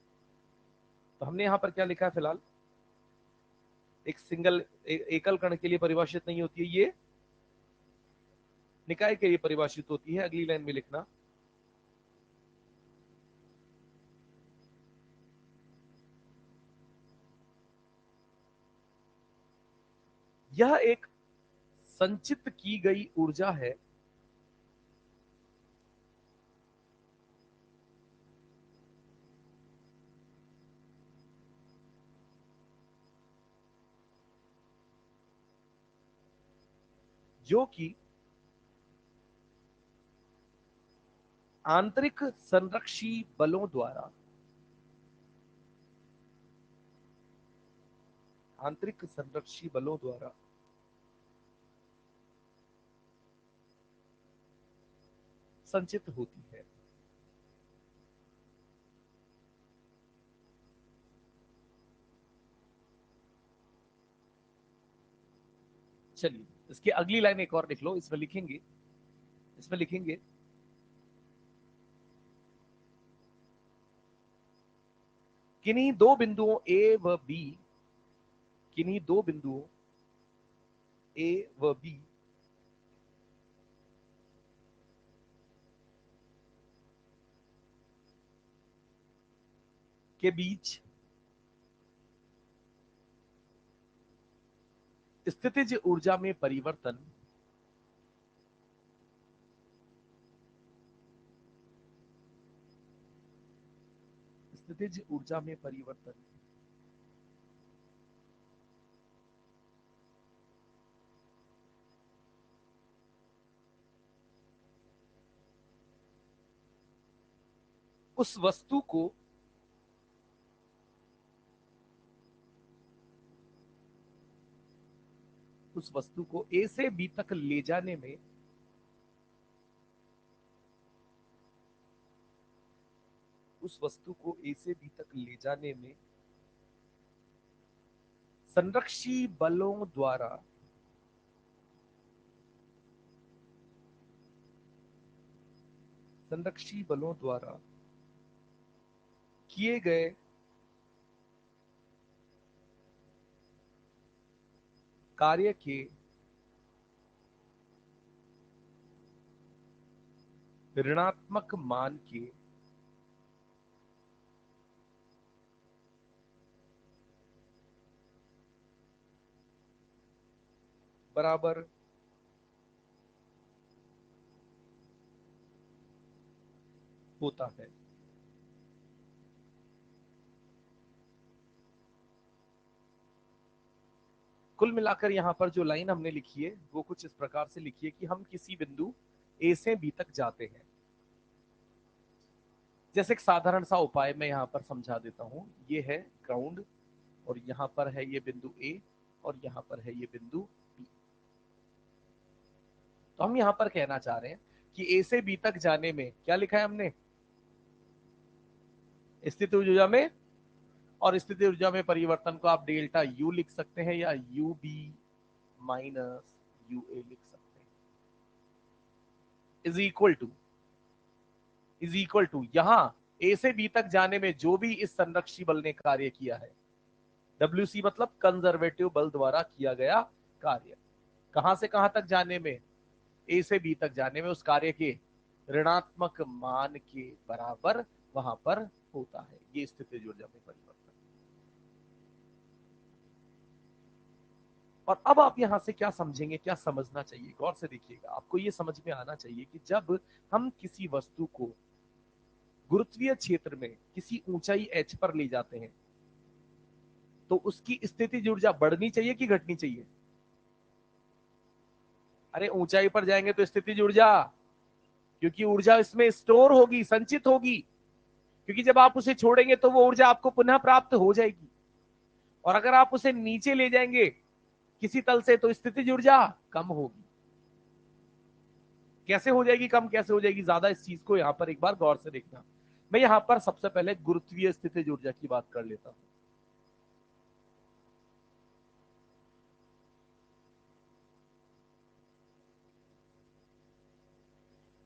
तो हमने यहां पर क्या लिखा है फिलहाल, एक सिंगल एकल कण के लिए परिभाषित नहीं होती है, ये निकाय के लिए परिभाषित होती है। अगली लाइन में लिखना, यह एक संचित की गई ऊर्जा है जो कि आंतरिक संरक्षी बलों द्वारा, आंतरिक संरक्षी बलों द्वारा संचित होती है। चलिए इसकी अगली लाइन एक और लिख लो, इसमें लिखेंगे, इसमें लिखेंगे किन्हीं दो बिंदुओं ए व बी, किन्हीं दो बिंदुओं ए व बी के बीच स्थितिज ऊर्जा में परिवर्तन स्थितिज ऊर्जा में परिवर्तन उस वस्तु को उस वस्तु को ए से बी तक ले जाने में उस वस्तु को ए से बी तक ले जाने में संरक्षी बलों द्वारा संरक्षी बलों द्वारा किए गए कार्य के ऋणात्मक मान के बराबर होता है। कुल मिलाकर यहां पर जो लाइन हमने लिखी है वो कुछ इस प्रकार से लिखी है कि हम किसी बिंदु ए से बी तक जाते हैं। जैसे एक साधारण सा उपाय मैं यहां पर समझा देता हूं, ये है ग्राउंड और यहां पर है ये बिंदु ए और यहां पर है ये बिंदु बी। तो हम यहां पर कहना चाह रहे हैं कि ए से बी तक जाने में क्या लिखा है हमने, स्थित ऊर्जा में, और स्थिति ऊर्जा में परिवर्तन को आप डेल्टा यू लिख सकते हैं या U B minus U A लिख सकते हैं। Is equal to, is equal to यहां ए से बी तक जाने में जो भी इस संरक्षी बल ने कार्य किया है, डब्ल्यू सी मतलब कंजर्वेटिव बल द्वारा किया गया कार्य, कहां से कहां तक जाने में, ए से बी तक जाने में, उस कार्य के ऋणात्मक मान के बराबर वहां पर होता है। ये स्थिति ऊर्जा में परिवर्तन। और अब आप यहां से क्या समझेंगे, क्या समझना चाहिए, गौर से देखिएगा। आपको ये समझ में आना चाहिए कि जब हम किसी वस्तु को गुरुत्वीय क्षेत्र में किसी ऊंचाई h पर ले जाते हैं तो उसकी स्थितिज ऊर्जा बढ़नी चाहिए कि घटनी चाहिए? अरे ऊंचाई पर जाएंगे तो स्थितिज ऊर्जा, क्योंकि ऊर्जा इसमें स्टोर होगी, संचित होगी, क्योंकि जब आप उसे छोड़ेंगे तो वो ऊर्जा आपको पुनः प्राप्त हो जाएगी। और अगर आप उसे नीचे ले जाएंगे किसी तल से तो स्थितिज ऊर्जा कम होगी। कैसे हो जाएगी कम, कैसे हो जाएगी ज्यादा, इस चीज को यहां पर एक बार गौर से देखना। मैं यहां पर सबसे पहले गुरुत्वीय स्थितिज ऊर्जा की बात कर लेता हूं।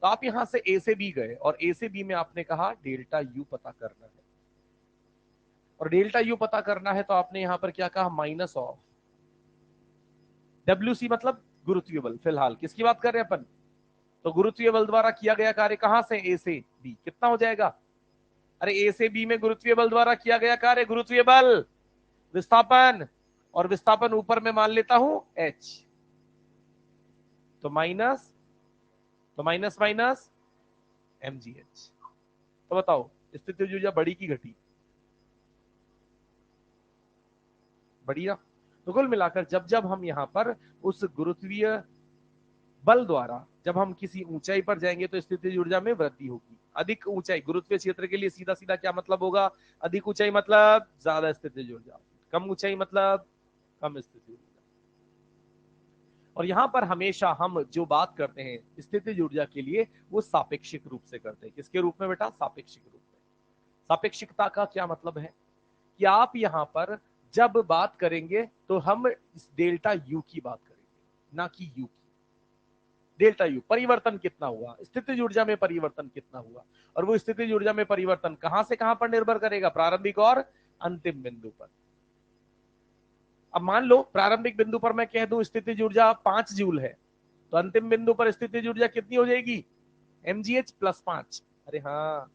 तो आप यहां से ए से बी गए और ए से बी में आपने कहा डेल्टा यू पता करना है, और डेल्टा यू पता करना है तो आपने यहां पर क्या कहा, माइनस ऑफ डब्ल्यू सी, मतलब गुरुत्वीय बल। फिलहाल किसकी बात कर रहे हैं अपन? तो गुरुत्वीय बल द्वारा किया गया कार्य कहां से, ए से बी, कितना हो जाएगा? अरे ए से बी में गुरुत्वीय बल द्वारा किया गया कार्य, गुरुत्वीय बल, विस्थापन, और विस्थापन ऊपर में मान लेता हूं एच, तो माइनस, तो minus minus M G H. तो बताओ स्थितिज ऊर्जा बढ़ी की घटी? बढ़िया। तो कुल मिलाकर जब जब हम यहां पर उस गुरुत्वीय बल द्वारा जब हम किसी ऊंचाई पर जाएंगे तो स्थितिज ऊर्जा में वृद्धि होगी। अधिक ऊंचाई गुरुत्वीय क्षेत्र के लिए सीधा सीधा क्या मतलब होगा, अधिक ऊंचाई मतलब ज्यादा स्थितिज ऊर्जा, कम ऊंचाई मतलब कम स्थितिज ऊर्जा। और यहां पर हमेशा हम जो बात करते हैं स्थितिज ऊर्जा के लिए वो सापेक्षिक रूप से करते हैं। किसके रूप में बेटा? सापेक्षिक रूप में। सापेक्षिकता का क्या मतलब है कि आप यहां पर जब बात करेंगे तो हम इस डेल्टा यू की बात करेंगे, ना कि यू की। डेल्टा यू परिवर्तन कितना हुआ, स्थितिज ऊर्जा में परिवर्तन कितना हुआ, और वो स्थितिज ऊर्जा में परिवर्तन कहां से कहां पर निर्भर करेगा, प्रारंभिक और अंतिम बिंदु पर। अब मान लो प्रारंभिक बिंदु पर मैं कह दूं स्थितिज ऊर्जा 5 जूल है, तो अंतिम बिंदु पर स्थितिज ऊर्जा कितनी हो जाएगी, mgh प्लस 5। अरे हाँ,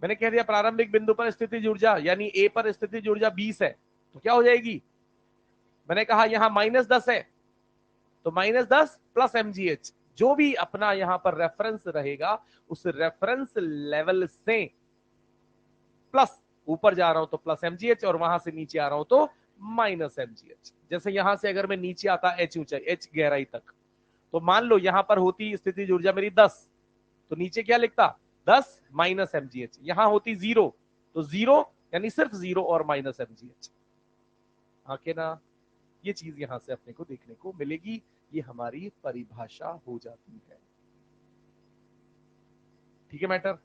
मैंने कह दिया प्रारंभिक बिंदु पर स्थितिज ऊर्जा यानी ए पर स्थितिज ऊर्जा 20 है, तो क्या हो जाएगी? मैंने कहा यहां -10 है, तो -10 प्लस mgh, जो भी अपना यहां पर रेफरेंस रहेगा उस रेफरेंस लेवल से प्लस ऊपर जा रहा हूं तो प्लस mgh, और वहां से नीचे आ रहा हूं तो माइनस mgh। जैसे यहां से अगर मैं नीचे आता h ऊंचाई, h गहराई तक, तो मान लो यहां पर होती स्थितिज ऊर्जा मेरी 10, तो नीचे क्या लिखता, 10 माइनस mgh। यहां होती 0, तो 0 यानी सिर्फ 0 और माइनस mgh। हाँ के ना? ये चीज यहां से अपने को देखने को मिलेगी, ये हमारी परिभाषा हो जाती है। ठीक है मैटर?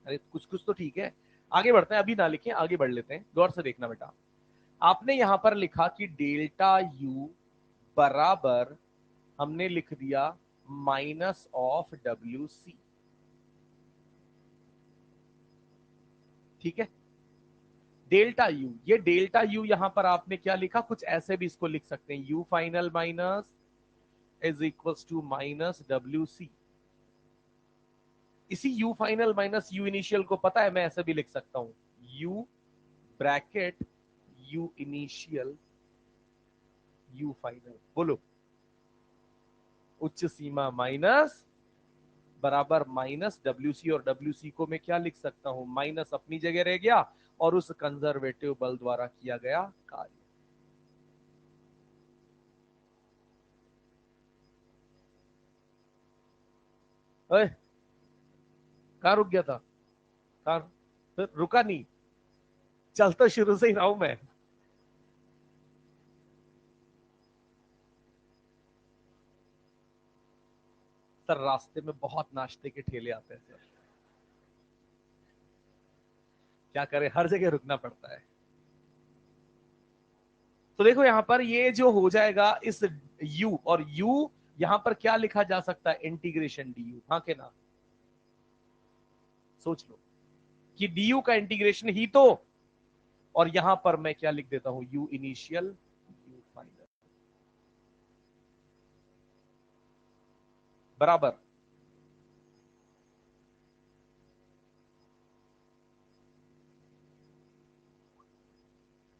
अरे कुछ कुछ तो ठीक है। आगे बढ़ते हैं, अभी ना लिखें, आगे बढ़ लेते हैं, गौर से देखना बेटा। आपने यहां पर लिखा कि डेल्टा यू बराबर, हमने लिख दिया माइनस ऑफ डब्ल्यू सी। ठीक है, डेल्टा यू, ये डेल्टा यू यहां पर आपने क्या लिखा, कुछ ऐसे भी इसको लिख सकते हैं, U final minus is equals to minus W C. इसी U final minus U initial को पता है मैं ऐसे भी लिख सकता हूं, U bracket U initial U final. बोलो, उच्च सीमा माइनस बराबर माइनस डब्ल्यू सी, और डब्ल्यू सी को मैं क्या लिख सकता हूं, माइनस अपनी जगह रह गया और उस कंजर्वेटिव बल द्वारा किया गया कार्य। कहां रुक गया था? कहां रुका नहीं, चल तो शुरू से ही रहा हूं मैं। सर रास्ते में बहुत नाश्ते के ठेले आते हैं सर, क्या करें, हर जगह रुकना पड़ता है। तो देखो यहां पर ये जो हो जाएगा इस u, और u यहां पर क्या लिखा जा सकता है, इंटीग्रेशन du। हाँ के ना? सोच लो कि du का इंटीग्रेशन ही तो, और यहां पर मैं क्या लिख देता हूं, u इनिशियल u फाइनल बराबर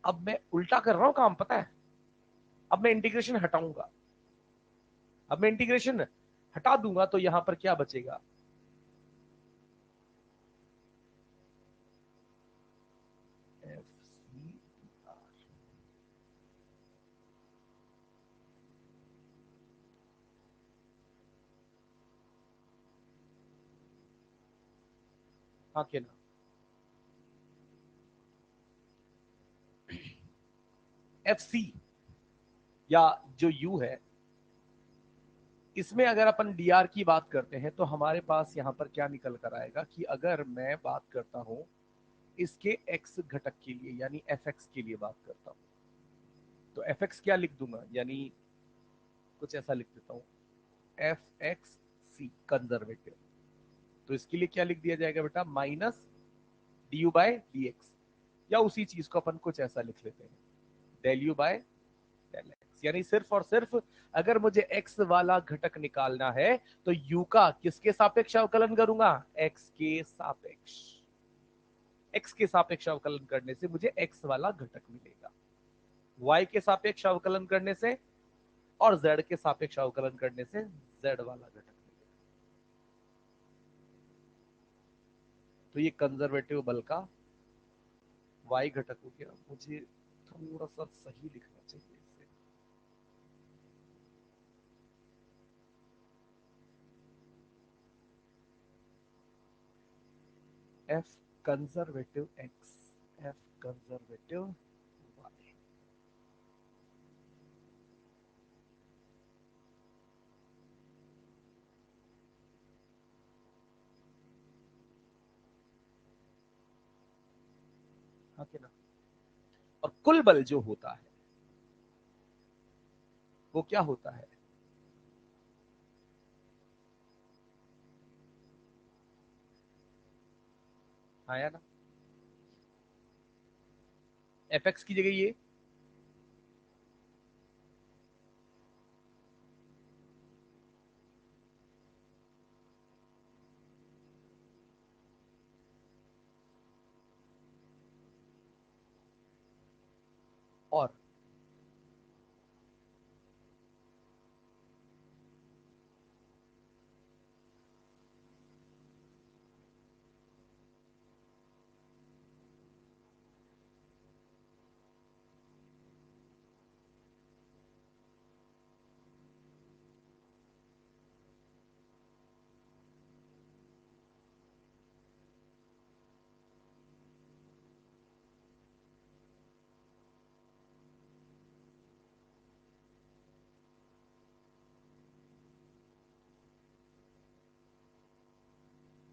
अब मैं उल्टा कर रहा हूं काम, पता है। अब मैं इंटीग्रेशन हटाऊंगा, अब मैं इंटीग्रेशन हटा दूंगा तो यहां पर क्या बचेगा, एफ सी आर। हाँ के ना, एफ सी या जो यू है, इसमें अगर अपन डीआर की बात करते हैं तो हमारे पास यहां पर क्या निकल कर आएगा कि अगर मैं बात करता हूं इसके एक्स घटक के लिए यानी एफ एक्स के लिए बात करता हूं, तो एफ एक्स क्या लिख दूंगा, यानी कुछ ऐसा लिख देता हूं, एफ एक्स सी कंजर्वेटिव। तो इसके लिए क्या लिख दिया जाएगा बेटा, minus D U by D X, या उसी चीज को अपन कुछ ऐसा लिख लेते हैं, del U by del X. यानी सिर्फ और सिर्फ अगर मुझे एक्स वाला घटक निकालना है तो यू का किसके सापेक्ष अवकलन करूंगा, एक्स के सापेक्ष। एक्स के सापेक्ष अवकलन करने से मुझे एक्स वाला घटक मिलेगा, वाई के सापेक्ष अवकलन करने से और जेड के सापेक्ष अवकलन करने से जेड वाला घटक मिलेगा। तो ये कंजर्वेटिव बल का वाई घटक हो गया। मुझे थोड़ा सा सही लिखना चाहिए इसे, F conservative X, F conservative Y. हाँ कि ना। और कुल बल जो होता है वो क्या होता है, आया ना, एफ एक्स की जगह ये,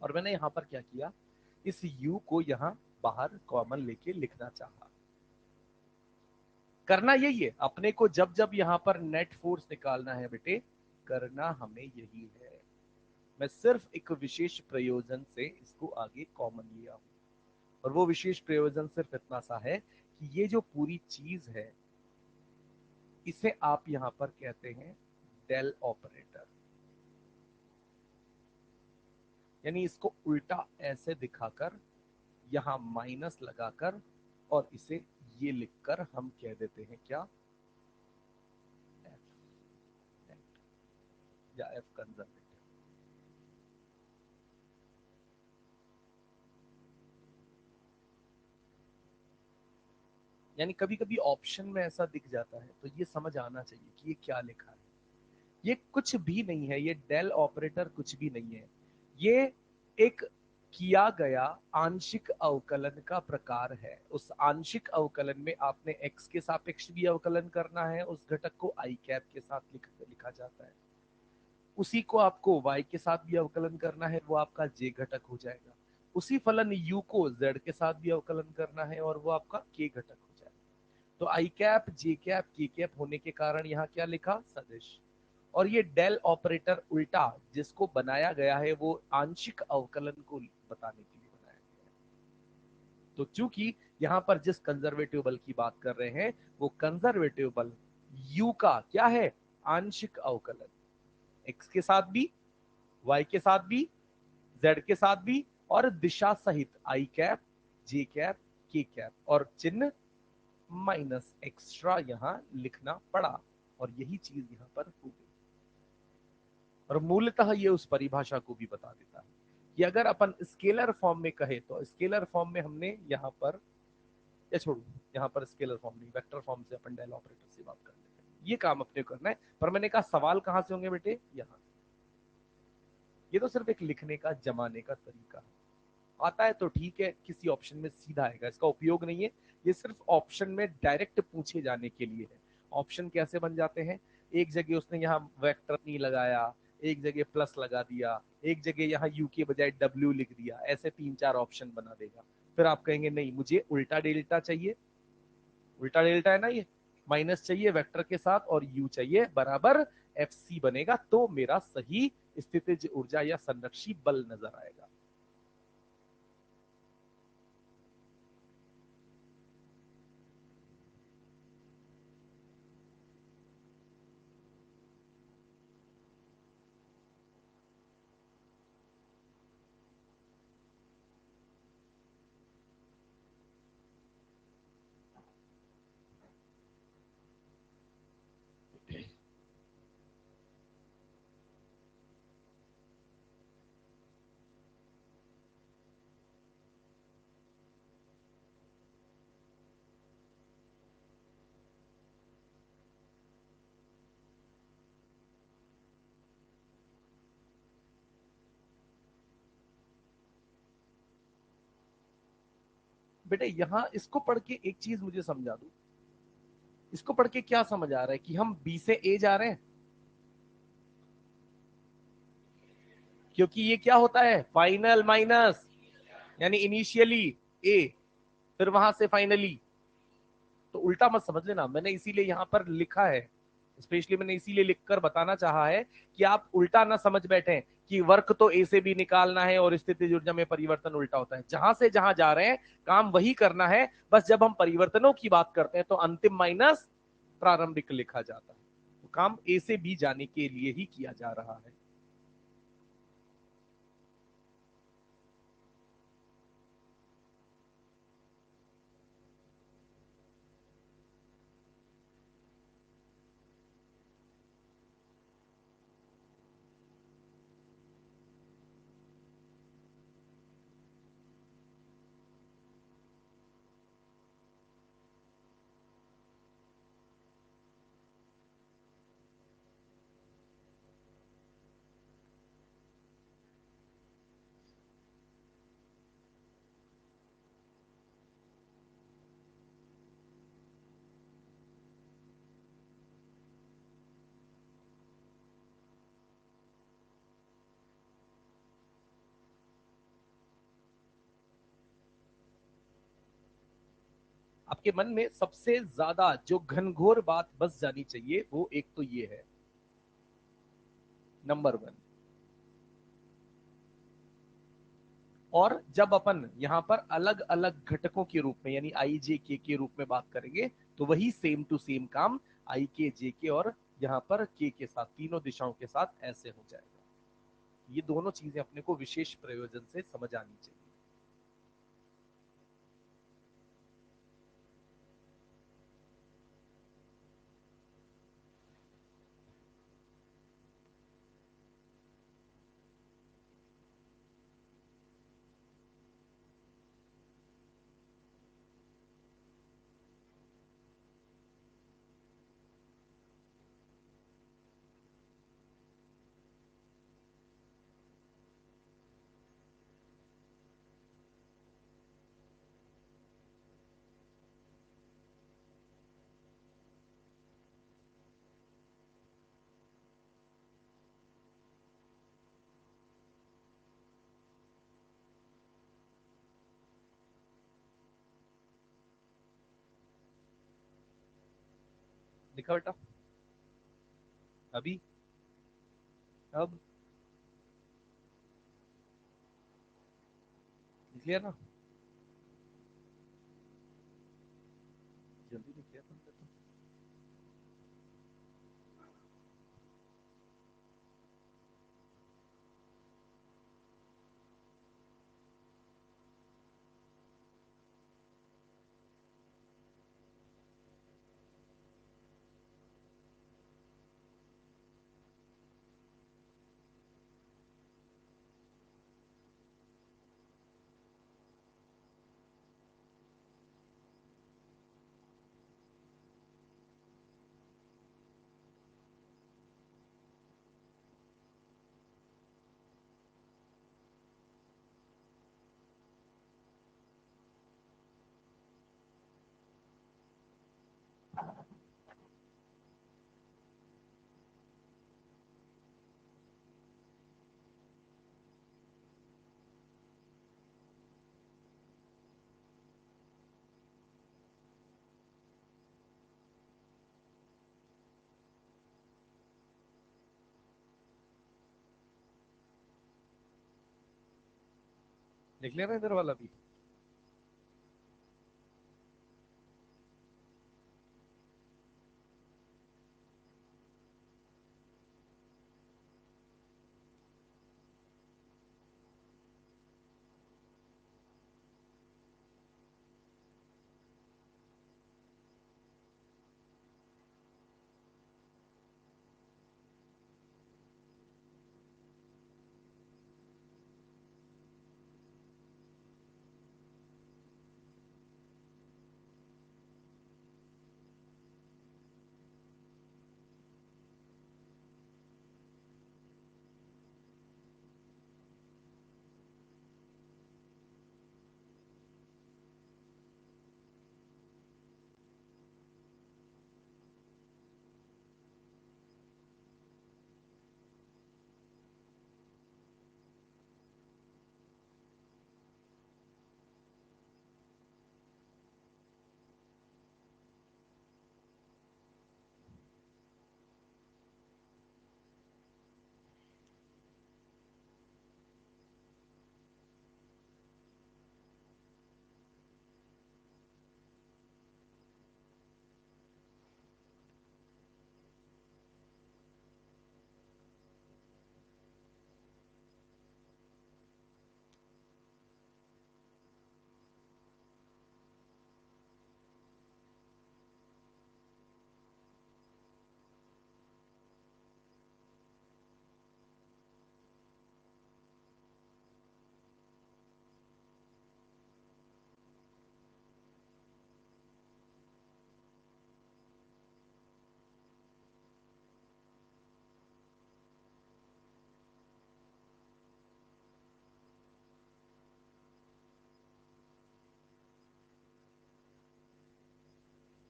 और मैंने यहां पर क्या किया, इस u को यहां बाहर कॉमन लेके लिखना चाहा। करना यही है अपने को, जब जब यहां पर नेट फोर्स निकालना है बेटे, करना हमें यही है। मैं सिर्फ एक विशेष प्रयोजन से इसको आगे कॉमन लिया हूं, और वो विशेष प्रयोजन सिर्फ इतना सा है कि ये जो पूरी चीज है इसे आप यहां पर कहते हैं डेल ऑपरेटर। यानी इसको उल्टा ऐसे दिखाकर यहां माइनस लगाकर और इसे ये लिखकर हम कह देते हैं क्या, एफ नेट या एफ कंजर्वेटिव। यानी कभी कभी ऑप्शन में ऐसा दिख जाता है तो ये समझ आना चाहिए कि ये क्या लिखा है। ये कुछ भी नहीं है, ये डेल ऑपरेटर कुछ भी नहीं है, ये एक किया गया आंशिक अवकलन का प्रकार है। उस आंशिक अवकलन में आपने एक्स के सापेक्ष भी अवकलन करना है, उस घटक को आई कैप के साथ लिखा जाता है। उसी को आपको y के साथ भी अवकलन करना है, वो आपका j घटक हो जाएगा। उसी फलन u को z के साथ भी अवकलन करना है और वो आपका k घटक हो जाएगा। तो आई कैप, जे कैप, के कैप होने के कारण यहाँ क्या लिखा, सदिश। और ये डेल ऑपरेटर उल्टा जिसको बनाया गया है वो आंशिक अवकलन को बताने के लिए बनाया गया है। तो चूंकि यहाँ पर जिस कंजर्वेटिव बल की बात कर रहे हैं वो कंजर्वेटिव बल u का क्या है, आंशिक अवकलन, x के साथ भी, y के साथ भी, z के साथ भी, और दिशा सहित आई कैप, जे कैप, के कैप, और चिन्ह माइनस एक्स्ट्रा यहां लिखना पड़ा, और यही चीज यहां पर हो गई। और मूलतः ये उस परिभाषा को भी बता देता है कि अगर अपन स्केलर फॉर्म में कहे तो स्केलर फॉर्म में हमने यहां पर, या छोड़ो, यहां पर स्केलर फॉर्म नहीं, वेक्टर फॉर्म से अपन डेल ऑपरेटर से बात कर लेते हैं। ये काम अपने करना है, पर मैंने कहा सवाल कहां से होंगे बेटे, यहां। ये तो सिर्फ एक लिखने का, जमाने का तरीका है। आता है तो ठीक है, किसी ऑप्शन में सीधा आएगा, इसका उपयोग नहीं है। ये सिर्फ ऑप्शन में डायरेक्ट पूछे जाने के लिए है। ऑप्शन कैसे बन जाते हैं, एक जगह उसने यहाँ वेक्टर नहीं लगाया, एक जगह प्लस लगा दिया, एक जगह यहाँ यू के बजाय डब्ल्यू लिख दिया, ऐसे 3-4 ऑप्शन बना देगा। फिर आप कहेंगे नहीं, मुझे उल्टा डेल्टा चाहिए। उल्टा डेल्टा है ना ये, माइनस चाहिए वेक्टर के साथ और यू चाहिए बराबर एफ सी बनेगा, तो मेरा सही स्थितिज ऊर्जा या संरक्षी बल नजर आएगा। बेटे यहां इसको पढ़ के एक चीज मुझे समझा दो, इसको पढ़ के क्या समझ आ रहा है कि हम बी से ए जा रहे हैं, क्योंकि ये क्या होता है, फाइनल माइनस, यानी इनिशियली ए, फिर वहां से फाइनली। तो उल्टा मत समझ लेना, मैंने इसीलिए यहां पर लिखा है, स्पेशली मैंने इसीलिए लिखकर बताना चाहा है कि आप उल्टा ना समझ बैठे कि वर्क तो ए से भी निकालना है और स्थितिज ऊर्जा में परिवर्तन उल्टा होता है। जहां से जहां जा रहे हैं काम वही करना है, बस जब हम परिवर्तनों की बात करते हैं तो अंतिम माइनस प्रारंभिक लिखा जाता है। तो काम ए से बी जाने के लिए ही किया जा रहा है। आपके मन में सबसे ज्यादा जो घनघोर बात बस जानी चाहिए वो एक तो ये है, नंबर 1। और जब अपन यहां पर अलग अलग घटकों के रूप में यानी आई जे के रूप में बात करेंगे, तो वही सेम टू सेम काम आई के जे के और यहां पर के साथ, तीनों दिशाओं के साथ ऐसे हो जाएगा। ये दोनों चीजें अपने को विशेष प्रयोजन से समझ आनी चाहिए। लिखा बेटा, अभी, अब लिख लिया ना, जल्दी लिख लिया तुमने तो। देख लेना इधर वाला भी।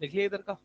देखिए इधर का।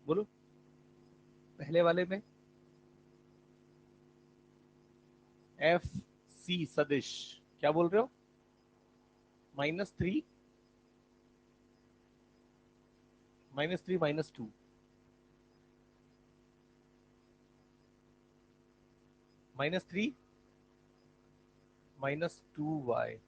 बोलो पहले वाले में एफ सी सदिश क्या बोल रहे हो? -3 -3 -2 -3 -2y।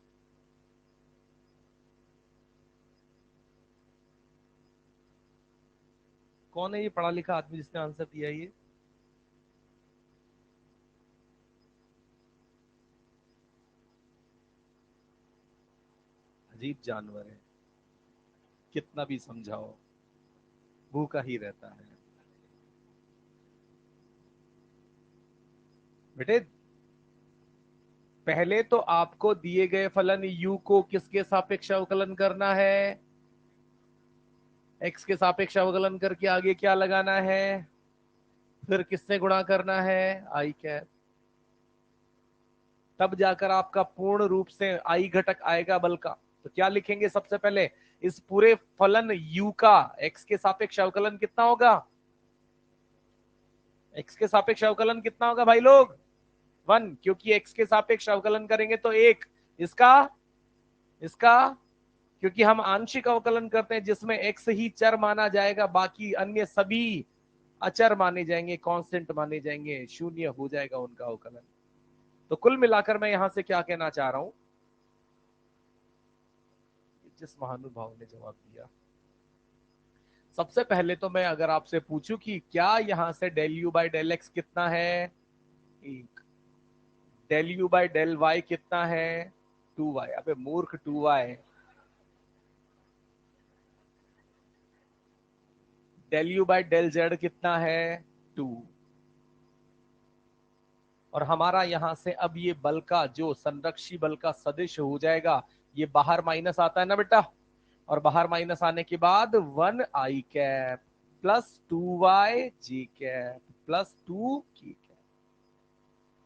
कौन है ये पढ़ा लिखा आदमी जिसने आंसर दिया ये? अजीब जानवर है, कितना भी समझाओ भूखा ही रहता है। बेटे पहले तो आपको दिए गए फलन u को किसके सापेक्ष अवकलन करना है? x के सापेक्ष अवकलन करके आगे क्या लगाना है? फिर किससे गुणा करना है? आई कैप। तब जाकर आपका पूर्ण रूप से आई घटक आएगा बल का। तो क्या लिखेंगे सबसे पहले? इस पूरे फलन u का x के सापेक्ष अवकलन कितना होगा? x के सापेक्ष अवकलन कितना होगा भाई लोग? 1, क्योंकि x के सापेक्ष अवकलन करेंगे तो 1। इसका इसका क्योंकि हम आंशिक अवकलन करते हैं जिसमें x ही चर माना जाएगा, बाकी अन्य सभी अचर माने जाएंगे, कांस्टेंट माने जाएंगे, शून्य हो जाएगा उनका अवकलन। तो कुल मिलाकर मैं यहां से क्या कहना चाह रहा हूं, जिस महानुभाव ने जवाब दिया, सबसे पहले तो मैं अगर आपसे पूछूं कि क्या यहां से del U by del X कितना है, एक, del U by del Y कितना है, 2y, अबे मूर्ख 2y, del U by del Z कितना है 2, और हमारा यहां से अब ये बल का जो संरक्षी बल का सदिश हो जाएगा, ये बाहर माइनस आता है ना बेटा, और बाहर माइनस आने के बाद 1i कैप प्लस 2y जी कैप प्लस 2k कैप,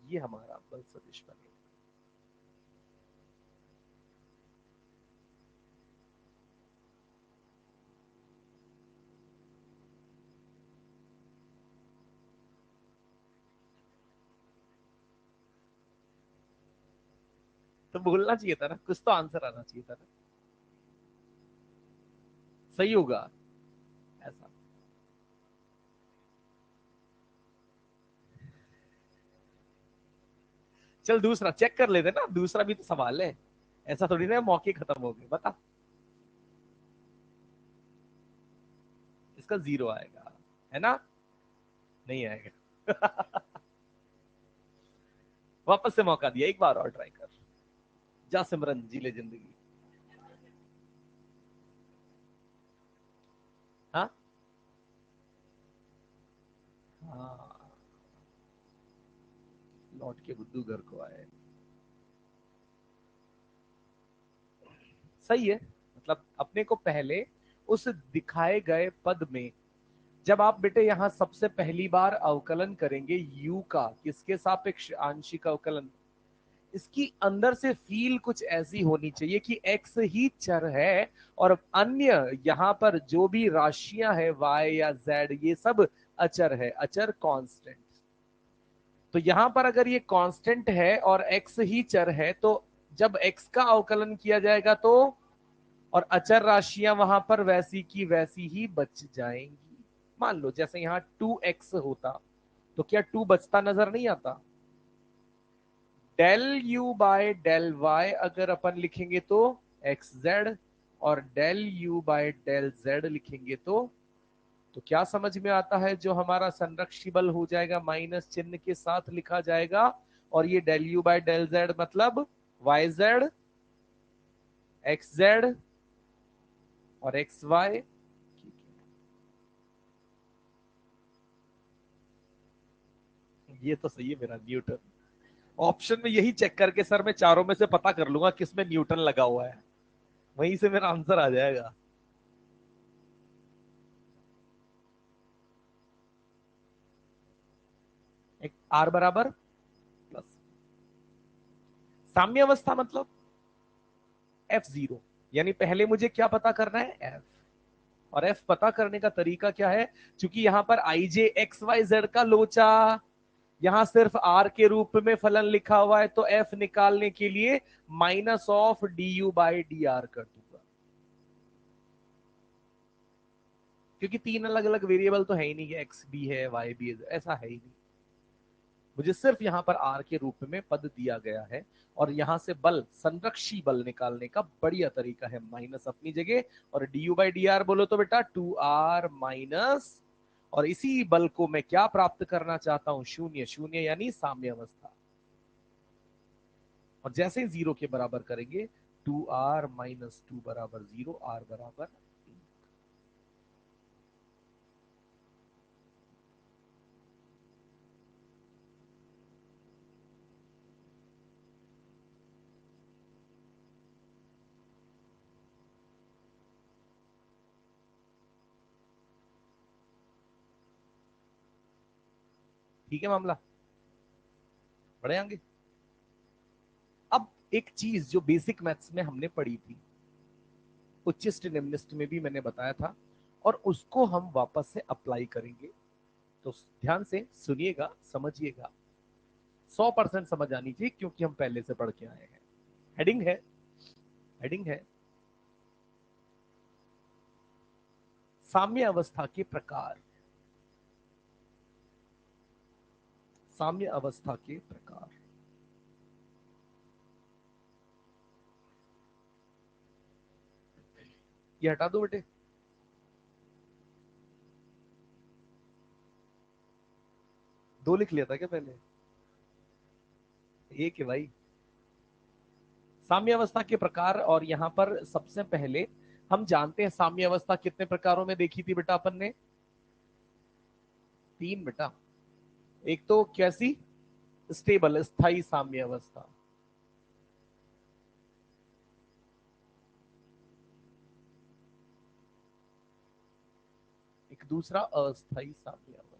ये हमारा बल सदिश बनेगा। तो बोलना चाहिए था ना, कुछ तो आंसर आना चाहिए था ना, सही होगा ऐसा। चल दूसरा चेक कर लेते ना, दूसरा भी तो सवाल है, ऐसा थोड़ी ना मौके खत्म हो गए, बता। इसका 0 आएगा, है ना, नहीं आएगा। वापस से मौका दिया, एक बार और ट्राई कर, जा सिमरन जी ले जिंदगी। हाँ हाँ, लौट के बुद्धू घर को आए, सही है। मतलब अपने को पहले उस दिखाए गए पद में, जब आप बेटे यहां सबसे पहली बार अवकलन करेंगे u का, किसके सापेक्ष, आंशिक अवकलन, इसकी अंदर से फील कुछ ऐसी होनी चाहिए कि x ही चर है और अन्य यहाँ पर जो भी राशियां है y या z ये सब अचर है, अचर कांस्टेंट। तो यहां पर अगर ये कांस्टेंट है और x ही चर है, तो जब x का अवकलन किया जाएगा तो, और अचर राशियां वहां पर वैसी की वैसी ही बच जाएंगी। मान लो जैसे यहाँ 2x होता, तो क्या 2 बचता नजर नहीं आता। Del U by del Y अगर अपन लिखेंगे तो एक्स जेड, और del U by del Z लिखेंगे तो क्या समझ में आता है, जो हमारा संरक्षी बल हो जाएगा माइनस चिन्ह के साथ लिखा जाएगा, और ये del U by del Z मतलब वाई जेड, एक्स जेड और एक्स वाई। ये तो सही है मेरा न्यूटन, ऑप्शन में यही चेक करके सर मैं चारों में से पता कर लूंगा किसमें न्यूटन लगा हुआ है, वहीं से मेरा आंसर आ जाएगा। एक आर बराबर प्लस, साम्य अवस्था मतलब F0, यानी पहले मुझे क्या पता करना है F, और F पता करने का तरीका क्या है, क्योंकि यहां पर आई जे एक्स वाई जेड का लोचा यहां सिर्फ R के रूप में फलन लिखा हुआ है, तो F निकालने के लिए minus of D U by D are कर दूंगा, क्योंकि तीन अलग अलग वेरिएबल तो है ही नहीं, एक्स भी है वाई भी है, ऐसा है ही नहीं, मुझे सिर्फ यहां पर आर के रूप में पद दिया गया है। और यहां से बल, संरक्षी बल निकालने का बढ़िया तरीका है, माइनस अपनी जगह और D U by D are बोलो तो बेटा 2r माइनस, और इसी बल को मैं क्या प्राप्त करना चाहता हूं, शून्य, शून्य यानी साम्य अवस्था, और जैसे ही 0 के बराबर करेंगे 2r माइनस 2 बराबर 0, r बराबर, ठीक है मामला, बढ़े आगे। अब एक चीज जो बेसिक मैथ्स में हमने पढ़ी थी, उच्चिष्ट निम्निष्ट में भी मैंने बताया था, और उसको हम वापस से अप्लाई करेंगे, तो ध्यान से सुनिएगा, समझिएगा, 100% समझ आनी चाहिए क्योंकि हम पहले से पढ़ के आए हैं। हेडिंग है, हेडिंग है साम्य अवस्था के प्रकार, साम्य अवस्था के प्रकार। ये हटा दो बेटे, दो लिख लिया था क्या पहले? एक है भाई। साम्य अवस्था के प्रकार, और यहां पर सबसे पहले हम जानते हैं साम्य अवस्था कितने प्रकारों में देखी थी बेटा अपन ने? तीन बेटा। एक तो कैसी? स्टेबल, स्थायी साम्य अवस्था। एक दूसरा अस्थायी साम्य अवस्था।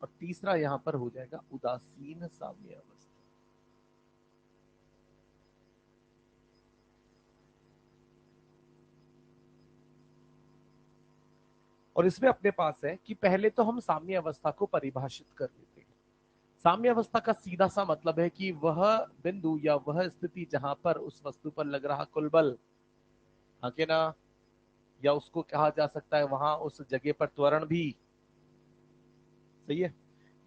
और तीसरा यहां पर हो जाएगा उदासीन साम्य अवस्था। और इसमें अपने पास है कि पहले तो हम साम्य अवस्था को परिभाषित कर लेते हैं। साम्य अवस्था का सीधा सा मतलब है कि वह बिंदु या वह स्थिति जहां पर उस वस्तु पर लग रहा कुल बल, हाँ के ना, या उसको कहा जा सकता है वहां उस जगह पर त्वरण भी, सही है,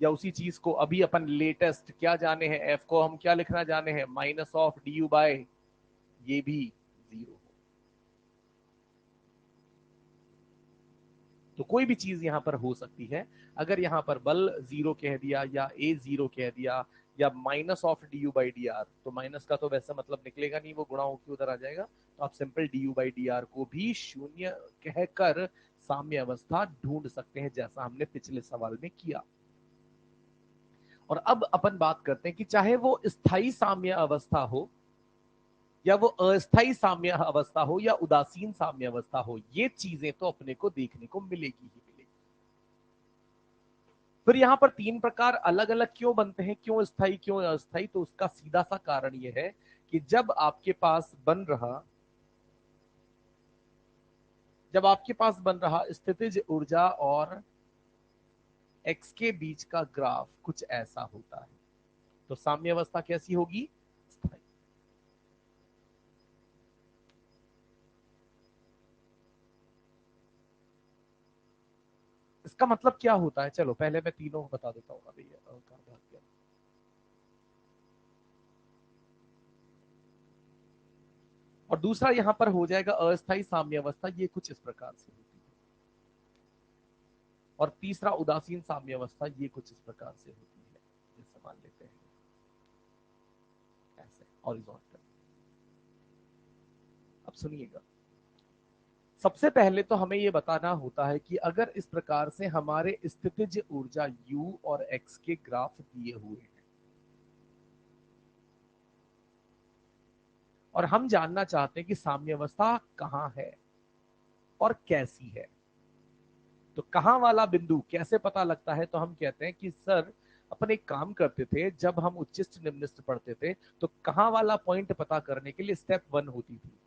या उसी चीज को अभी अपन लेटेस्ट क्या जाने हैं, एफ को हम क्या लिखना जाने हैं, -du/, ये भी जीरो हो। तो कोई भी चीज यहां पर हो सकती है। अगर यहां पर बल जीरो कह दिया या ए जीरो कह दिया या -du/dr, तो माइनस का तो वैसा मतलब निकलेगा नहीं, वो गुणा होकर उधर आ जाएगा। तो आप सिंपल du/dr को भी शून्य कहकर साम्य अवस्था ढूंढ सकते हैं, जैसा हमने पिछले सवाल में किया। और अब अपन बात करते हैं कि चाहे वो स्थायी साम्य अवस्था हो या वो अस्थायी साम्य अवस्था हो या उदासीन साम्य अवस्था हो, ये चीजें तो अपने को देखने को मिलेगी ही मिलेगी। फिर यहां पर तीन प्रकार अलग अलग क्यों बनते हैं, क्यों स्थायी क्यों अस्थायी? तो उसका सीधा सा कारण यह है कि जब आपके पास बन रहा स्थितिज ऊर्जा और एक्स के बीच का ग्राफ कुछ ऐसा होता है, तो साम्य अवस्था कैसी होगी? स्थायी। इसका मतलब क्या होता है? चलो पहले मैं तीनों बता देता हूँ। अभी और दूसरा यहां पर हो जाएगा अस्थायी साम्य अवस्था, ये कुछ इस प्रकार से होती है। और तीसरा उदासीन साम्य अवस्था, ये कुछ इस प्रकार से होती है। जैसे मान लेते हैं ऐसे हॉरिजॉन्टल। अब सुनिएगा, सबसे पहले तो हमें यह बताना होता है कि अगर इस प्रकार से हमारे स्थितिज ऊर्जा u और x के ग्राफ दिए हुए हैं और हम जानना चाहते हैं कि साम्य अवस्था कहां है और कैसी है, तो कहां वाला बिंदु कैसे पता लगता है? तो हम कहते हैं कि सर अपन एक काम करते थे, जब हम उच्चिष्ट निम्निष्ट पढ़ते थे तो कहां वाला पॉइंट पता करने के लिए स्टेप वन होती थी।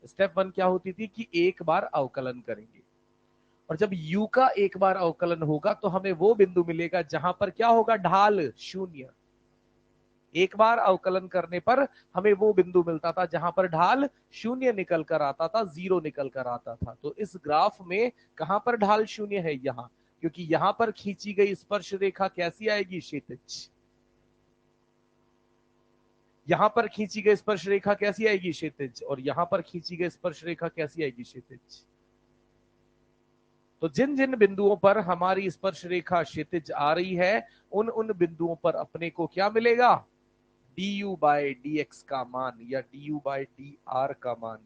स्टेप वन क्या होती थी कि एक बार अवकलन करेंगे, और जब u का एक बार अवकलन होगा तो हमें वो बिंदु मिलेगा जहां पर क्या होगा, ढाल शून्य। एक बार अवकलन करने पर हमें वो बिंदु मिलता था जहां पर ढाल शून्य निकल कर आता था, जीरो निकल कर आता था। तो इस ग्राफ में कहां पर ढाल शून्य है? यहां, क्योंकि यहां पर खींची गई स्पर्श रेखा कैसी आएगी? क्षैतिज। यहां पर खींची गई स्पर्श रेखा कैसी आएगी? क्षैतिज। और यहां पर खींची गई स्पर्श रेखा कैसी आएगी? क्षैतिज। तो जिन जिन बिंदुओं पर हमारी स्पर्श रेखा क्षैतिज आ रही है, उन उन बिंदुओं पर अपने को क्या मिलेगा? du/dx का मान या du/dr का मान।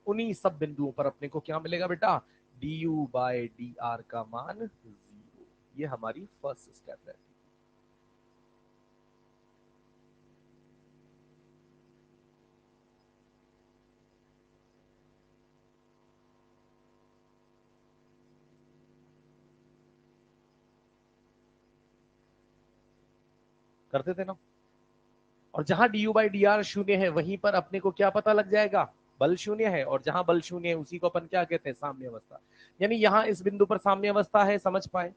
उन्हीं सब बिंदुओं पर अपने को क्या मिलेगा बेटा? du/dr का मान 0। ये हमारी फर्स्ट स्टेप है। करते थे ना? और जहां du/dr शून्य है वहीं पर अपने को क्या पता लग जाएगा? बल शून्य है, और जहां बल शून्य है उसी को अपन क्या कहते हैं? साम्य अवस्था। यानी यहां इस बिंदु पर साम्य अवस्था है, समझ पाए?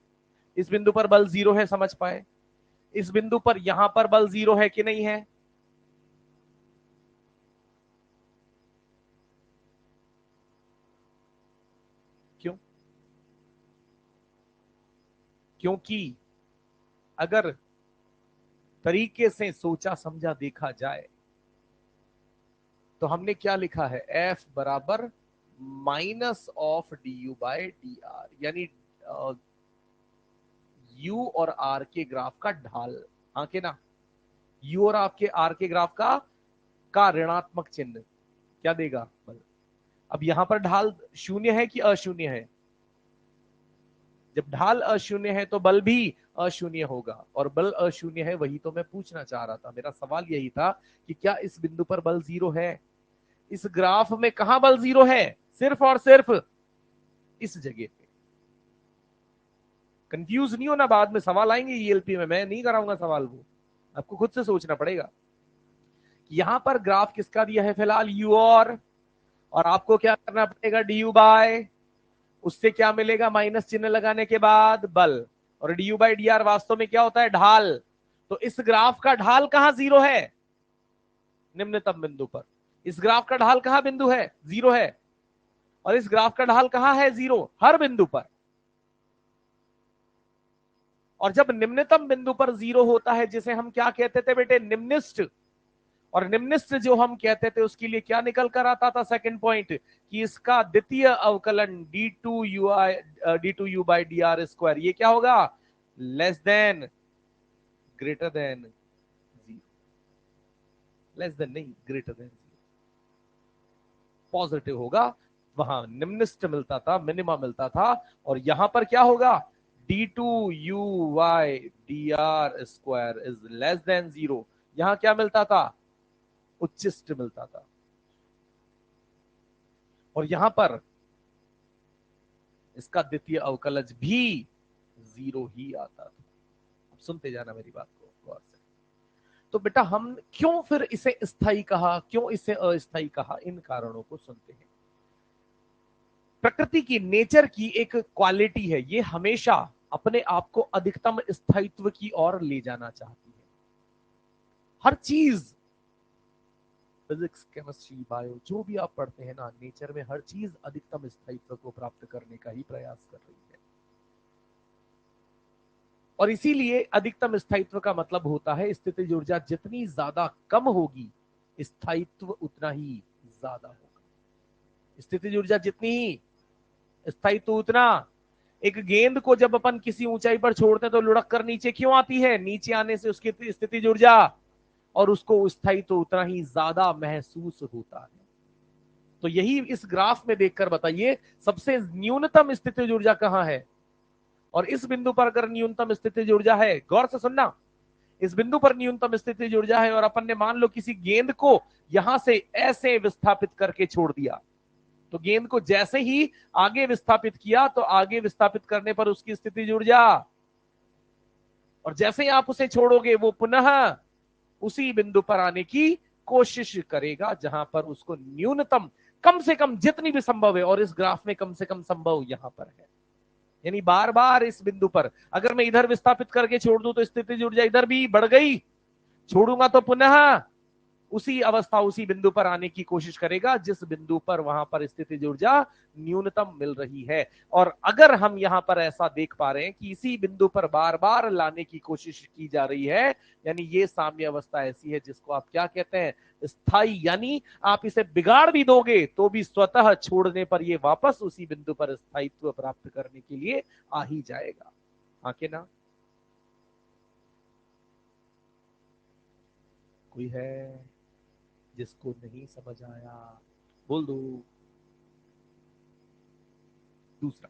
इस बिंदु पर बल जीरो है, समझ पाए? इस बिंदु पर यहां पर बल जीरो है कि नहीं है? क्योंकि अगर तरीके से सोचा समझा देखा जाए तो हमने क्या लिखा है, F बराबर minus of D U by D are, यानी U और R के ग्राफ का ढाल, हाँ के ना, U और आपके R के ग्राफ का ऋणात्मक चिन्ह क्या देगा, बल। अब यहां पर ढाल शून्य है कि अशून्य है, जब ढाल अशून्य है तो बल भी अशून्य होगा, और बल अशून्य है वही तो मैं पूछना चाह रहा था, मेरा सवाल यही था कि क्या इस बिंदु पर बल जीरो है। इस ग्राफ में कहां बल जीरो है, सिर्फ और सिर्फ इस जगह पे। कंफ्यूज नहीं होना, बाद में सवाल आएंगे ईएलपी में, मैं नहीं कराऊंगा सवाल, वो आपको खुद से सोचना पड़ेगा। यहां पर ग्राफ किसका दिया है फिलहाल, यू और आपको क्या करना पड़ेगा, डी यू बाय, उससे क्या मिलेगा, माइनस चिन्ह लगाने के बाद बल, और D U by D are वास्तव में क्या होता है, ढाल। तो इस ग्राफ का ढाल कहां जीरो है, निम्नतम बिंदु पर। इस ग्राफ का ढाल कहां बिंदु है, जीरो है, और इस ग्राफ का ढाल कहां है, जीरो, हर बिंदु पर। और जब निम्नतम बिंदु पर जीरो होता है, जिसे हम क्या कहते थे बेटे, निम्निष्ठ, और निम्निष्ठ जो हम कहते थे उसके लिए क्या निकल कर आता था, सेकंड पॉइंट, कि इसका द्वितीय अवकलन d2u by D R square, ये क्या होगा, less than, greater than zero, less than नहीं, ग्रेटर देन जीरो, पॉजिटिव होगा। वहां निम्निष्ठ मिलता था, मिनिमा मिलता था, और यहां पर क्या होगा, d2u D R square is less than zero, यहां क्या मिलता था, उच्चिष्ट मिलता था, और यहां पर इसका द्वितीय अवकलज भी जीरो ही आता था। अब सुनते जाना मेरी बात को गौर से। तो बेटा हम क्यों फिर इसे स्थायी कहा, क्यों इसे अस्थायी कहा, इन कारणों को सुनते हैं। प्रकृति की, नेचर की एक क्वालिटी है, ये हमेशा अपने आप को अधिकतम स्थायित्व की ओर ले जाना चाहती है। हर चीज, फिजिक्स, केमिस्ट्री, बायो, जो भी आप पढ़ते हैं ना, नेचर में हर चीज अधिकतम स्थायित्व को प्राप्त करने का ही प्रयास कर रही है। और इसीलिए अधिकतम स्थायित्व का मतलब होता है स्थितिज ऊर्जा जितनी ज्यादा कम होगी, स्थायित्व उतना ही ज्यादा होगा। स्थितिज ऊर्जा जितनी ही, स्थायित्व उतना। एक गेंद को जब अपन किसी ऊंचाई पर छोड़ते हैं तो लुढ़क कर नीचे क्यों आती है, नीचे आने से उसकी स्थितिज ऊर्जा और उसको स्थायित्व उतना ही ज्यादा महसूस होता है। तो यही इस ग्राफ में देखकर बताइए सबसे न्यूनतम स्थितिज ऊर्जा कहां है, और इस बिंदु पर अगर न्यूनतम स्थितिज ऊर्जा है, गौर से सुनना, इस बिंदु पर न्यूनतम स्थितिज ऊर्जा है, और अपन ने मान लो किसी गेंद को यहां से ऐसे विस्थापित करके छोड़ दिया, तो गेंद को जैसे ही आगे विस्थापित किया तो आगे विस्थापित करने पर उसकी स्थितिज ऊर्जा, और जैसे ही आप उसे छोड़ोगे वो पुनः उसी बिंदु पर आने की कोशिश करेगा जहां पर उसको न्यूनतम, कम से कम जितनी भी संभव है, और इस ग्राफ में कम से कम संभव यहां पर है। यानी बार बार इस बिंदु पर अगर मैं इधर विस्थापित करके छोड़ दूं तो स्थितिज ऊर्जा इधर भी बढ़ गई, छोड़ूंगा तो पुनः उसी अवस्था, उसी बिंदु पर आने की कोशिश करेगा जिस बिंदु पर वहां पर स्थितिज ऊर्जा न्यूनतम मिल रही है। और अगर हम यहां पर ऐसा देख पा रहे हैं कि इसी बिंदु पर बार बार लाने की कोशिश की जा रही है, यानी ये साम्य अवस्था ऐसी है जिसको आप क्या कहते हैं, स्थायी, यानी आप इसे बिगाड़ भी दोगे तो भी स्वतः छोड़ने पर ये वापस उसी बिंदु पर स्थायित्व प्राप्त करने के लिए आ ही जाएगा। हाँ के ना, कोई है जिसको नहीं समझ आया, बोल दो। दूसरा,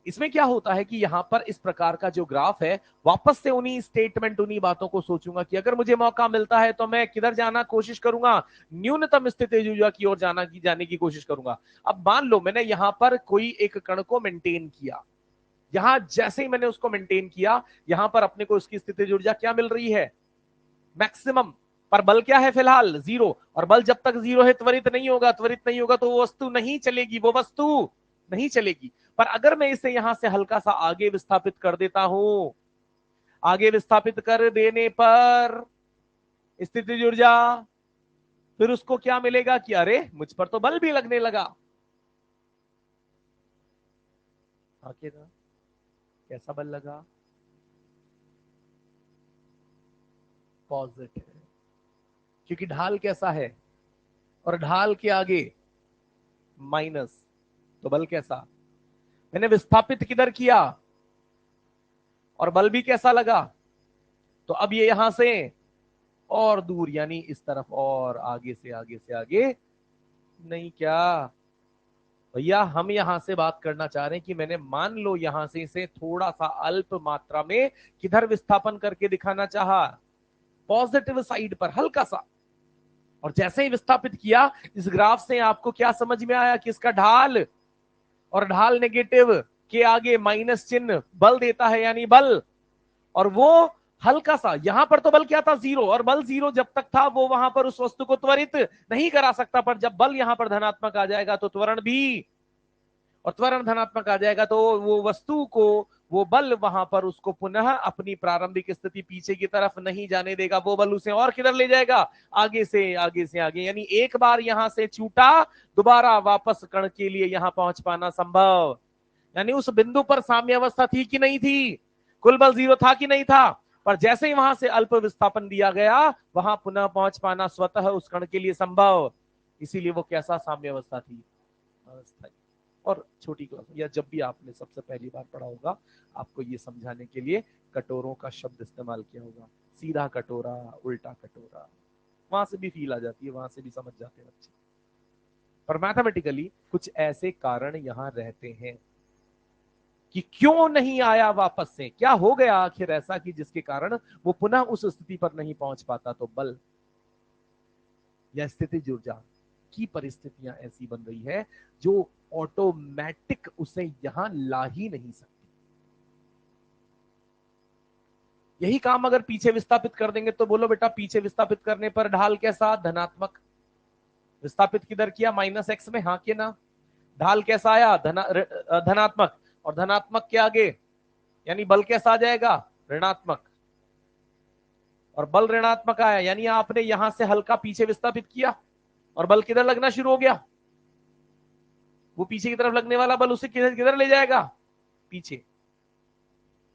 इसमें क्या होता है कि यहां पर इस प्रकार का जो ग्राफ है, वापस से उन्हीं स्टेटमेंट, उन्हीं बातों को सोचूंगा कि अगर मुझे मौका मिलता है तो मैं किधर जाना कोशिश करूंगा, न्यूनतम स्थितिज ऊर्जा की ओर जाने की कोशिश करूंगा। अब मान लो मैंने यहां पर कोई एक कण को मेंटेन किया, यहां जैसे ही मैंने उसको मेंटेन किया, यहां पर अपने को उसकी स्थितिज ऊर्जा क्या मिल रही है, मैक्सिमम, पर बल क्या है फिलहाल, जीरो, और बल जब तक जीरो है त्वरित नहीं होगा, त्वरित नहीं होगा तो वो वस्तु नहीं चलेगी, वो वस्तु नहीं चलेगी। पर अगर मैं इसे यहां से हल्का सा आगे विस्थापित कर देता हूं, आगे विस्थापित कर देने पर स्थितिज ऊर्जा, फिर उसको क्या मिलेगा कि अरे मुझ पर तो बल भी लगने लगा। आखिर कैसा बल लगा, पॉजिटिव, क्योंकि ढाल कैसा है और ढाल के आगे माइनस, तो बल कैसा। मैंने विस्थापित किधर किया और बल भी कैसा लगा, तो अब ये यहां से और दूर, यानी इस तरफ और आगे से आगे से आगे नहीं। क्या भैया हम यहां से बात करना चाह रहे हैं कि मैंने मान लो यहां से इसे थोड़ा सा अल्प मात्रा में किधर विस्थापन करके दिखाना चाहा, पॉजिटिव साइड पर हल्का सा, और जैसे ही विस्थापित किया इस ग्राफ से आपको क्या समझ में आया कि इसका ढाल और ढाल नेगेटिव के आगे माइनस चिन्ह बल देता है, यानी बल, और वो हल्का सा, यहां पर तो बल क्या था, जीरो, और बल जीरो जब तक था वो वहां पर उस वस्तु को त्वरित नहीं करा सकता, पर जब बल यहां पर धनात्मक आ जाएगा तो त्वरण भी, और त्वरण धनात्मक आ जाएगा तो वो वस्तु को, वो बल वहां पर उसको पुनः अपनी प्रारंभिक स्थिति पीछे की तरफ नहीं जाने देगा, वो बल उसे और किधर ले जाएगा, आगे से आगे से आगे, यानी एक बार यहां से छूटा दोबारा वापस कण के लिए यहां पहुंच पाना संभव। यानी उस बिंदु पर साम्य अवस्था थी कि नहीं थी, कुल बल जीरो था कि नहीं था, पर जैसे ही वहां से अल्प विस्थापन दिया गया वहां पुनः पहुंच पाना स्वतः उस कण के लिए संभव। इसीलिए वो कैसा साम्य अवस्था थी, अवस्था। और छोटी क्लास या जब भी आपने सबसे पहली बार पढ़ा होगा आपको ये समझाने के लिए कटोरों का शब्द इस्तेमाल किया होगा, सीधा कटोरा, उल्टा कटोरा, वहां से भी फील आ जाती है, वहां से भी समझ जाते हैं बच्चे। पर मैथमेटिकली कुछ ऐसे कारण यहां रहते हैं कि क्यों नहीं आया वापस से, क्या हो गया आखिर ऐसा कि जिसके कारण वो पुनः उस स्थिति पर नहीं पहुंच पाता, तो बल या स्थितिज ऊर्जा की परिस्थितियां ऐसी बन रही है जो ऑटोमेटिक उसे यहां ला ही नहीं सकती। यही काम अगर पीछे विस्थापित कर देंगे तो बोलो बेटा, पीछे विस्थापित करने पर ढाल कैसा, धनात्मक, विस्थापित किधर किया, माइनस एक्स में, हाँ के ना, ढाल कैसा आया, धनात्मक, और धनात्मक के आगे यानी बल कैसा आ जाएगा, ऋणात्मक, और बल ऋणात्मक आया, यानी आपने यहां से हल्का पीछे विस्थापित किया और बल किधर लगना शुरू हो गया, वो पीछे की तरफ लगने वाला बल उसे किधर किधर ले जाएगा, पीछे,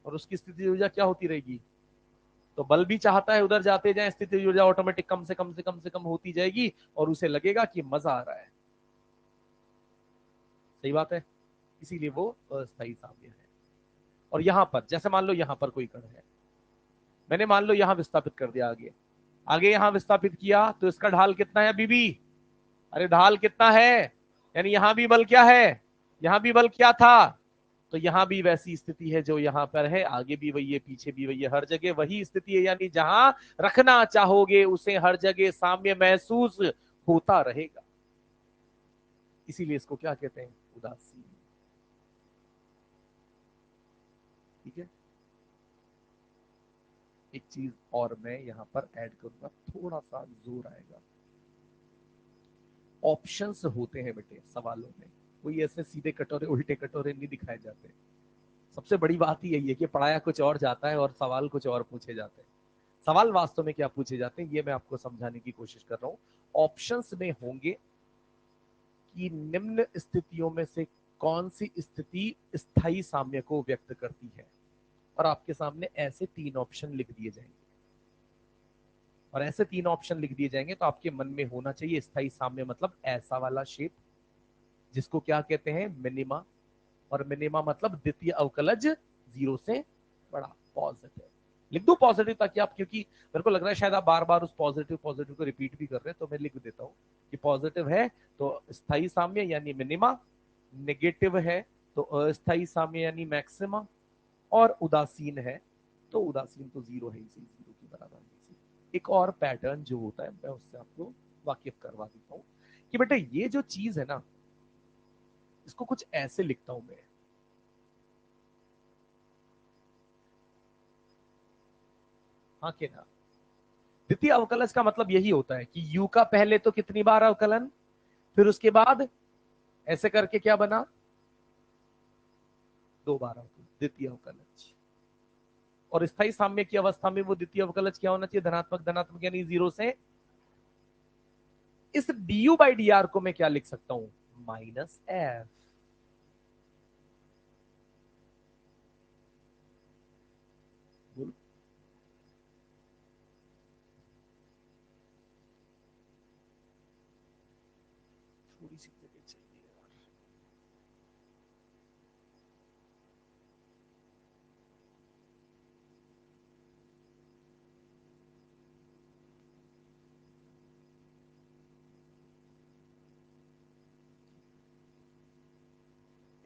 और उसकी स्थिति ऊर्जा क्या होती रहेगी, तो बल भी चाहता है उधर जाते जाए, स्थिति ऊर्जा ऑटोमेटिक कम से कम से कम से कम होती जाएगी और उसे लगेगा कि मजा आ रहा है। सही बात है, इसीलिए वो अस्थायी साम्य है। और यहां पर जैसे मान लो यहां पर कोई कण है, मैंने मान लो यहां विस्थापित कर दिया, आगे आगे यहां विस्थापित किया, तो इसका ढाल कितना है बीबी, अरे ढाल कितना है, यानी यहां भी बल क्या है, यहां भी बल क्या था, तो यहां भी वैसी स्थिति है जो यहां पर है, आगे भी वही है, पीछे भी वही है, हर जगह वही स्थिति है, यानी जहां रखना चाहोगे उसे हर जगह साम्य महसूस होता रहेगा। इसीलिए इसको क्या कहते हैं, उदासीन। ठीक है, एक चीज और मैं यहां पर ऐड करूंगा, थोड़ा सा जोर आएगा। ऑप्शंस होते हैं बेटे सवालों में, कोई ऐसे सीधे कटोरे उल्टे कटोरे नहीं दिखाए जाते। सबसे बड़ी बात ही यही है कि पढ़ाया कुछ और जाता है और सवाल कुछ और पूछे जाते हैं। सवाल वास्तव में क्या पूछे जाते हैं ये मैं आपको समझाने की कोशिश कर रहा हूं। ऑप्शंस में होंगे कि निम्न स्थितियों में से कौन सी स्थिति स्थायी साम्य को व्यक्त करती है, और आपके सामने ऐसे 3 ऑप्शन लिख दिए जाएंगे, और ऐसे 3 ऑप्शन लिख दिए जाएंगे तो आपके मन में होना चाहिए स्थायी साम्य मतलब ऐसा वाला शेप, जिसको क्या कहते हैं, मिनिमा, और मिनिमा मतलब द्वितीय अवकलज 0 से बड़ा, पॉजिटिव। लिख दो पॉजिटिव ताकि आप, क्योंकि मेरे को लग रहा है शायद आप बार बार उस पॉजिटिव पॉजिटिव को रिपीट भी कर रहे हैं, तो मैं लिख देता हूं कि पॉजिटिव है तो स्थायी साम्य यानी मिनिमा, नेगेटिव है तो अस्थायी साम्य यानी मैक्सिमा, और उदासीन है तो उदासीन तो 0 है, इसी 0 की बराबर। एक और पैटर्न जो होता है मैं उससे आपको वाकिफ करवा देता हूं कि बेटा ये जो चीज है ना, इसको कुछ ऐसे लिखता हूं मैं, हाँ के ना, द्वितीय अवकलज का मतलब यही होता है कि u का पहले तो कितनी बार अवकलन, फिर उसके बाद ऐसे करके क्या बना, 2 बार अवकलन, द्वितीय अवकलज। और स्थायी साम्य की अवस्था में वो द्वितीय अवकलज क्या होना चाहिए, धनात्मक, धनात्मक यानी 0 से, इस du बाई डी आर को मैं क्या लिख सकता हूं, माइनस एफ।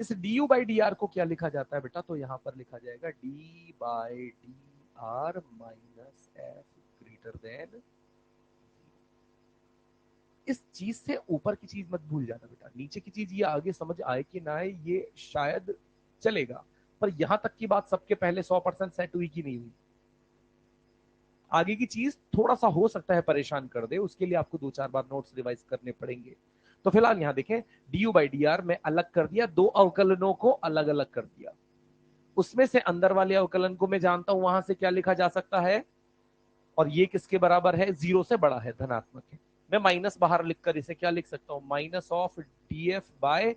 इस du बाई डी आर को क्या लिखा जाता है बेटा, तो यहां पर लिखा जाएगा d by D are minus F greater than. इस चीज से ऊपर की चीज मत भूल जाना बेटा, नीचे की चीज ये आगे समझ आए कि ना आए ये शायद चलेगा, पर यहां तक की बात सबके पहले 100% सेट हुई कि नहीं हुई। आगे की चीज थोड़ा सा हो सकता है परेशान कर दे, उसके लिए आपको 2-4 बार नोट्स रिवाइज करने पड़ेंगे। तो फिलहाल यहां देखें, डी बाई डी आर में अलग कर दिया, दो अवकलनों को अलग अलग कर दिया। उसमें से अंदर वाले अवकलन को मैं जानता हूं, वहां से क्या लिखा जा सकता है, और ये किसके बराबर है, 0 से बड़ा है, धनात्मक है। मैं माइनस बाहर लिखकर इसे क्या लिख सकता हूं, minus of D F bye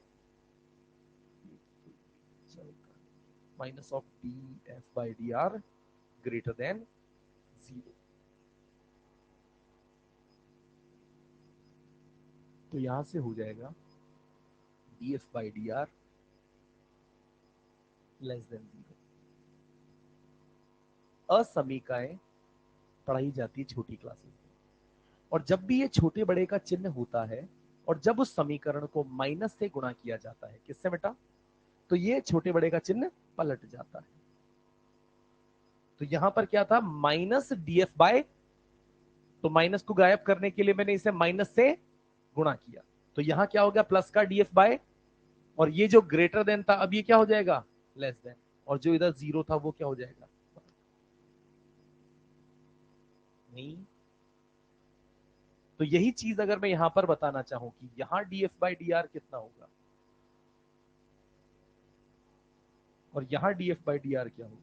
minus of D F by D are greater than 0। तो यहां से हो जाएगा D F by D are less than 0। असमीकाएं पढ़ाई जाती है छोटी क्लासेस में, और जब भी ये छोटे बड़े का चिन्ह होता है और जब उस समीकरण को माइनस से गुणा किया जाता है, किससे बेटा, तो ये छोटे बड़े का चिन्ह पलट जाता है। तो यहां पर क्या था, माइनस डीएफ बाय, तो माइनस को गायब करने के लिए मैंने इसे माइनस से गुणा किया, तो यहां क्या हो गया, प्लस का डीएफ बाय, और ये जो ग्रेटर देन था अब ये क्या हो जाएगा, लेस देन, और जो इधर 0 था वो क्या हो जाएगा, नहीं। तो यही चीज अगर मैं यहां पर बताना चाहूं कि यहां डीएफ बाई डी आर कितना होगा और यहां डीएफ बाई डी आर क्या होगा,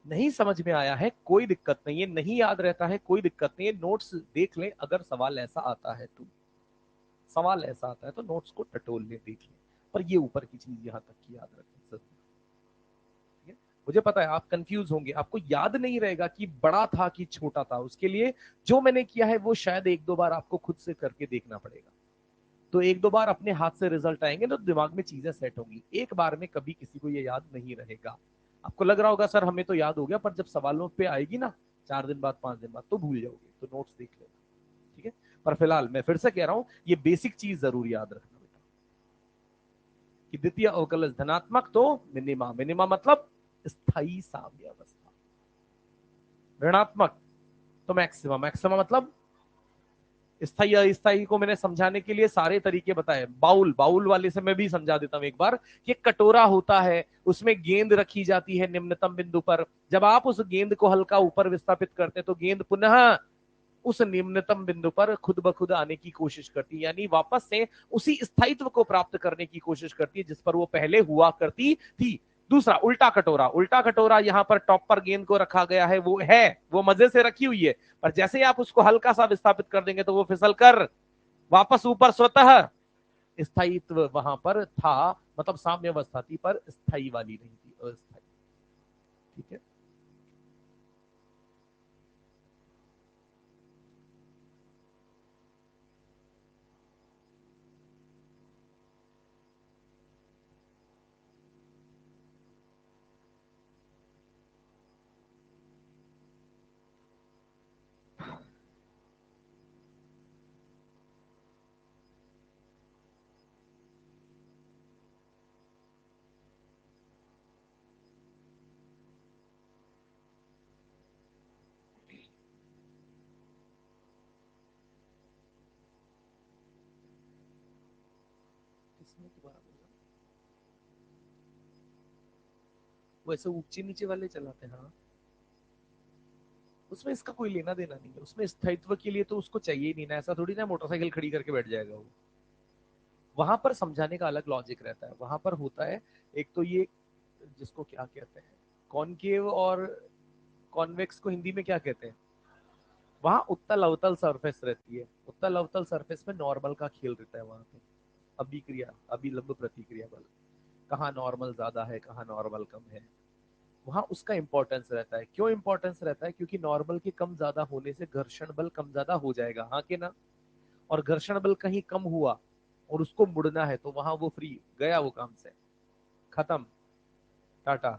नहीं समझ में आया है कोई दिक्कत नहीं है, नहीं याद रहता है कोई दिक्कत नहीं है, नोट्स देख ले, अगर सवाल ऐसा आता है तो, सवाल ऐसा आता है तो नोट्स को टटोल ले, देख ले, पर ये ऊपर की चीज यहां तक की याद रखें सर। मुझे पता है आप कंफ्यूज होंगे, आपको याद नहीं रहेगा कि बड़ा था कि छोटा था, उसके लिए जो मैंने किया है वो शायद 1-2 बार आपको खुद से करके देखना पड़ेगा, तो 1-2 बार अपने हाथ से रिजल्ट आएंगे तो दिमाग में चीजें सेट होंगी, एक बार में कभी किसी को ये याद नहीं रहेगा। आपको लग रहा होगा सर हमें तो याद हो गया, पर जब सवालों पे आएगी ना 4 दिन बाद 5 दिन बाद तो भूल जाओगे, तो नोट्स देख लेना, ठीक है। पर फिलहाल मैं फिर से कह रहा हूं, ये बेसिक चीज जरूर याद रखना बेटा, कि द्वितीय अवकलज धनात्मक तो मिनिमा, मिनिमा मतलब स्थायी साम्यावस्था, ऋणात्मक तो मैक्सिमा, मैक्सिमा मतलब स्थाई अस्थाई को मैंने समझाने के लिए सारे तरीके बताए, बाउल, बाउल वाले से मैं भी समझा देता हूं एक बार, कि कटोरा होता है, उसमें गेंद रखी जाती है निम्नतम बिंदु पर, जब आप उस गेंद को हल्का ऊपर विस्थापित करते हैं तो गेंद पुनः उस निम्नतम बिंदु पर खुद ब खुद आने की कोशिश करती है, यानी वापस से उसी स्थायित्व को प्राप्त करने की कोशिश करती है जिस पर वो पहले हुआ करती थी। दूसरा उल्टा कटोरा, उल्टा कटोरा यहां पर टॉप पर गेंद को रखा गया है, वो मजे से रखी हुई है, पर जैसे ही आप उसको हल्का सा विस्थापित कर देंगे तो वो फिसल कर वापस ऊपर स्वतः स्थायित्व वहां पर था, मतलब साम्य अवस्था थी पर स्थायी वाली नहीं थी, अस्थायी, ठीक है। किसमें दोबारा बोला, वैसे ऊंचे नीचे वाले चलाते हैं, हाँ, उसमें इसका कोई लेना देना नहीं है, उसमें स्थायित्व के लिए तो उसको चाहिए ही नहीं ना, ऐसा थोड़ी ना मोटरसाइकिल खड़ी करके बैठ जाएगा वो, वहां पर समझाने का अलग लॉजिक रहता है, वहां पर होता है एक तो ये, जिसको क्या कहते हैं, कॉनकेव और कॉन्वेक्स को हिंदी में क्या कहते हैं, वहां उत्तल अवतल सरफेस रहती है, उत्तल अवतल सरफेस में नॉर्मल का खेल रहता है, वहां पे अभिक्रिया, अभिलंब प्रतिक्रिया बल, कहाँ नॉर्मल ज्यादा है कहाँ नॉर्मल कम है, वहां उसका इंपॉर्टेंस रहता है। क्यों इंपॉर्टेंस रहता है, क्योंकि नॉर्मल के कम ज्यादा होने से घर्षण बल कम ज्यादा हो जाएगा, हाँ के ना, और घर्षण बल कहीं कम हुआ और उसको मुड़ना है तो वहां वो फ्री गया, वो काम से खत्म, टाटा,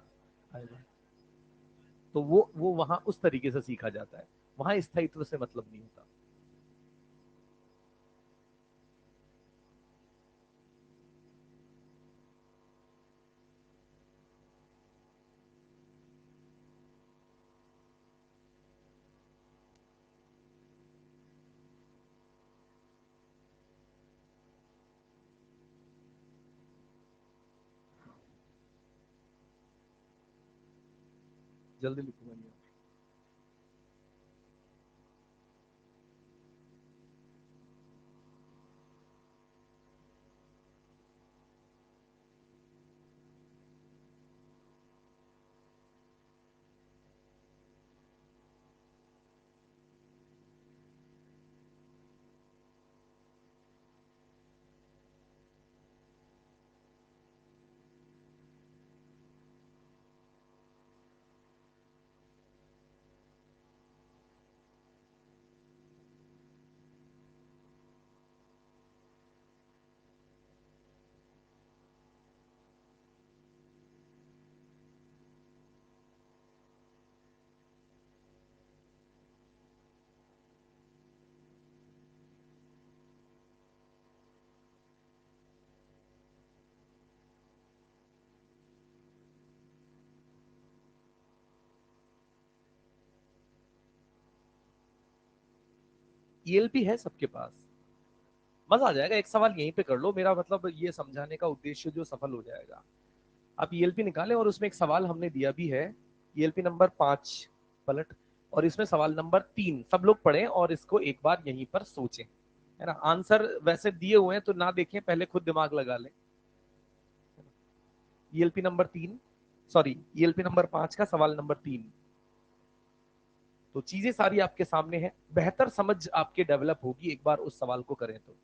तो वो वहां उस तरीके से सीखा जाता है, वहां स्थायित्व से मतलब नहीं होता। जल्दी लिखूंगा नहीं। ईएलपी है सबके पास, मजा आ जाएगा। एक सवाल यहीं पे कर लो, मेरा मतलब ये समझाने का उद्देश्य जो सफल हो जाएगा। आप ईएलपी निकालें और उसमें एक सवाल हमने दिया भी है, ईएलपी नंबर 5 पलट, और इसमें सवाल नंबर 3 सब लोग पढ़ें और इसको एक बार यहीं पर सोचें, है ना। आंसर वैसे दिए हुए हैं तो ना देखें, पहले खुद दिमाग लगा लें। ELP number 3, sorry ELP number 5 का सवाल नंबर 3। तो चीजें सारी आपके सामने हैं, बेहतर समझ आपके डेवलप होगी एक बार उस सवाल को करें तो।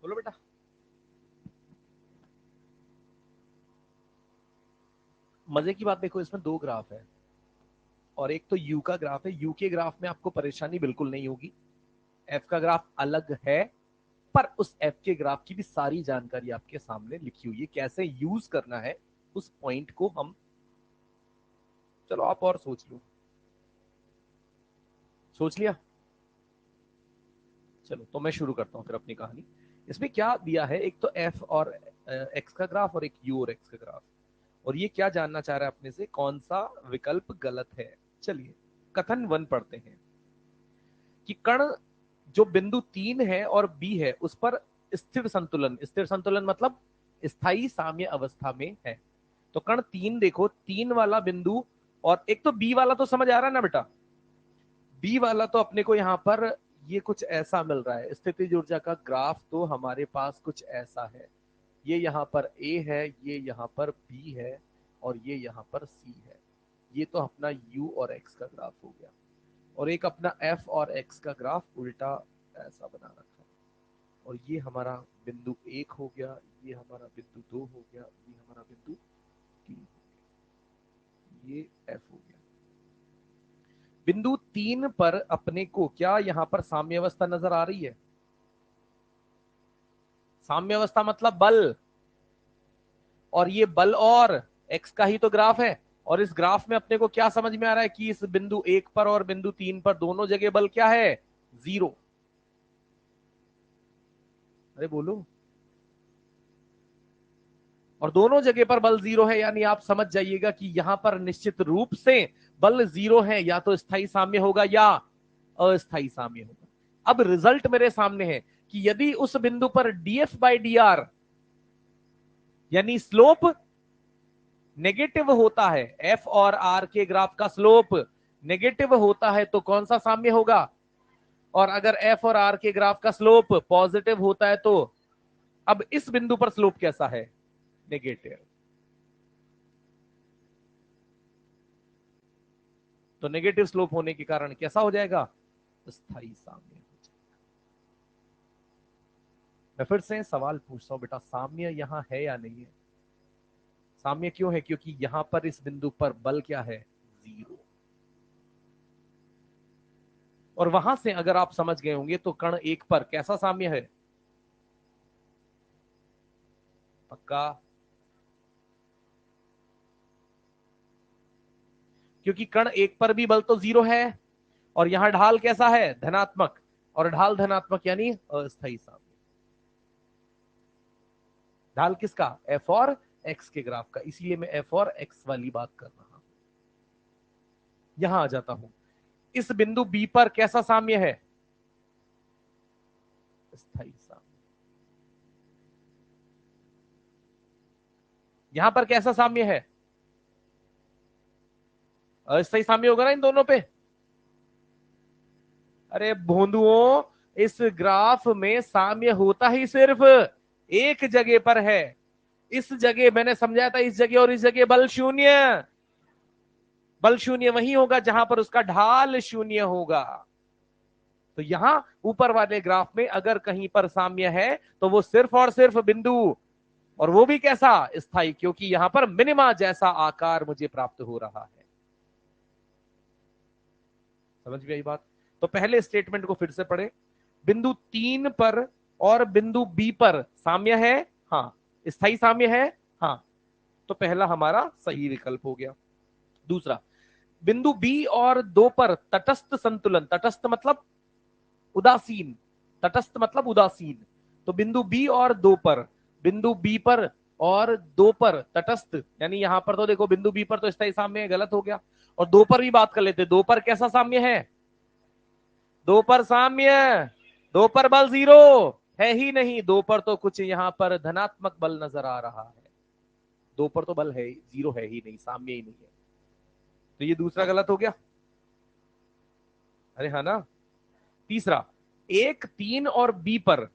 बोलो बेटा। मजे की बात देखो, इसमें दो ग्राफ है और एक तो यू का ग्राफ है। यू के ग्राफ में आपको परेशानी बिल्कुल नहीं होगी, एफ का ग्राफ अलग है, पर उस एफ के ग्राफ की भी सारी जानकारी आपके सामने लिखी हुई है, कैसे यूज करना है उस पॉइंट को हम। चलो आप और सोच लो, सोच लिया? चलो तो मैं शुरू करता हूं फिर अपनी कहानी। इसमें क्या दिया है, एक तो एफ और एक्स का ग्राफ और एक यू और एक्स का ग्राफ, और ये क्या जानना चाह रहा है अपने से, कौन सा विकल्प गलत है। चलिए कथन 1 पढ़ते हैं कि कण जो बिंदु 3 है और बी है उस पर स्थिर संतुलन, स्थिर संतुलन मतलब स्थायी साम्य अवस्था में है। तो कण 3 देखो, 3 वाला बिंदु, और एक तो बी वाला तो समझ आ रहा है ना बेटा, बी वाला तो अपने को यहां पर ये कुछ ऐसा मिल रहा है, स्थितिज ऊर्जा का ग्राफ तो हमारे पास कुछ ऐसा है। ये यहाँ पर ए है, ये यहाँ पर बी है, और ये यहाँ पर सी है। ये तो अपना यू और एक्स का ग्राफ हो गया, और एक अपना एफ और एक्स का ग्राफ उल्टा ऐसा बना रखा है। और ये हमारा बिंदु 1 हो गया, ये हमारा बिंदु 2 हो गया, ये हमारा बिंदु 3 हो गया, ये एफ हो गया। बिंदु 3 पर अपने को क्या यहां पर साम्यावस्था नजर आ रही है? साम्यावस्था मतलब बल, और ये बल और एक्स का ही तो ग्राफ है। और इस ग्राफ में अपने को क्या समझ में आ रहा है कि इस बिंदु 1 पर और बिंदु 3 पर दोनों जगह बल क्या है? 0। अरे बोलो। और दोनों जगह पर बल 0 है, यानी आप समझ जाइएगा कि यहां पर निश्चित रूप से बल 0 है, या तो स्थायी साम्य होगा या अस्थायी साम्य होगा। अब रिजल्ट मेरे सामने है कि यदि उस बिंदु पर डीएफ बाई डी आर यानी स्लोप नेगेटिव होता है, एफ और आर के ग्राफ का स्लोप नेगेटिव होता है तो कौन सा साम्य होगा? और अगर एफ और आर के ग्राफ का स्लोप पॉजिटिव होता है तो, अब इस बिंदु पर स्लोप कैसा है? नेगेटिव। तो नेगेटिव स्लोप होने के कारण कैसा हो जाएगा, स्थायी साम्य हो जाएगा। मैं फिर से सवाल पूछता हूं बेटा, साम्य यहां है या नहीं है? साम्य क्यों है? क्योंकि यहां पर इस बिंदु पर बल क्या है, 0। और वहां से अगर आप समझ गए होंगे तो कण 1 पर कैसा साम्य है, पक्का? क्योंकि कण 1 पर भी बल तो 0 है, और यहां ढाल कैसा है, धनात्मक, और ढाल धनात्मक यानी अस्थायी साम्य। ढाल किसका, एफ और एक्स के ग्राफ का, इसीलिए मैं एफ और एक्स वाली बात कर रहा हूं। यहां आ जाता हूं, इस बिंदु बी पर कैसा साम्य है, स्थायी साम्य। यहां पर कैसा साम्य है, अस्थायी साम्य होगा ना इन दोनों पे। अरे भोंदुओं, इस ग्राफ में साम्य होता ही सिर्फ एक जगह पर है। इस जगह मैंने समझाया था, इस जगह और इस जगह बल शून्य। बल शून्य वही होगा जहां पर उसका ढाल शून्य होगा। तो यहां ऊपर वाले ग्राफ में अगर कहीं पर साम्य है तो वो सिर्फ और सिर्फ बिंदु, और वो भी कैसा, स्थायी, क्योंकि यहां पर मिनिमा जैसा आकार मुझे प्राप्त हो रहा है। समझ में आई बात? तो पहले स्टेटमेंट को फिर से पढ़े, बिंदु 3 पर और बिंदु बी पर साम्य है, हाँ। स्थायी साम्य है, हाँ। तो पहला हमारा सही विकल्प हो गया। दूसरा, बिंदु बी और 2 पर तटस्थ संतुलन, तटस्थ मतलब उदासीन, तटस्थ मतलब उदासीन। तो बिंदु बी और 2 पर, बिंदु बी पर और 2 पर तटस्थ, यानी यहां पर तो देखो बिंदु बी पर तो स्थायी साम्य है, गलत हो गया। और 2 पर भी बात कर लेते, 2 पर कैसा साम्य है, 2 पर साम्य, 2 पर बल 0 है ही नहीं, 2 पर तो कुछ यहां पर धनात्मक बल नजर आ रहा है। 2 पर तो बल है, 0 है ही नहीं, साम्य ही नहीं है। तो ये दूसरा गलत हो गया। अरे हाँ ना। तीसरा, 1, 3 और बी पर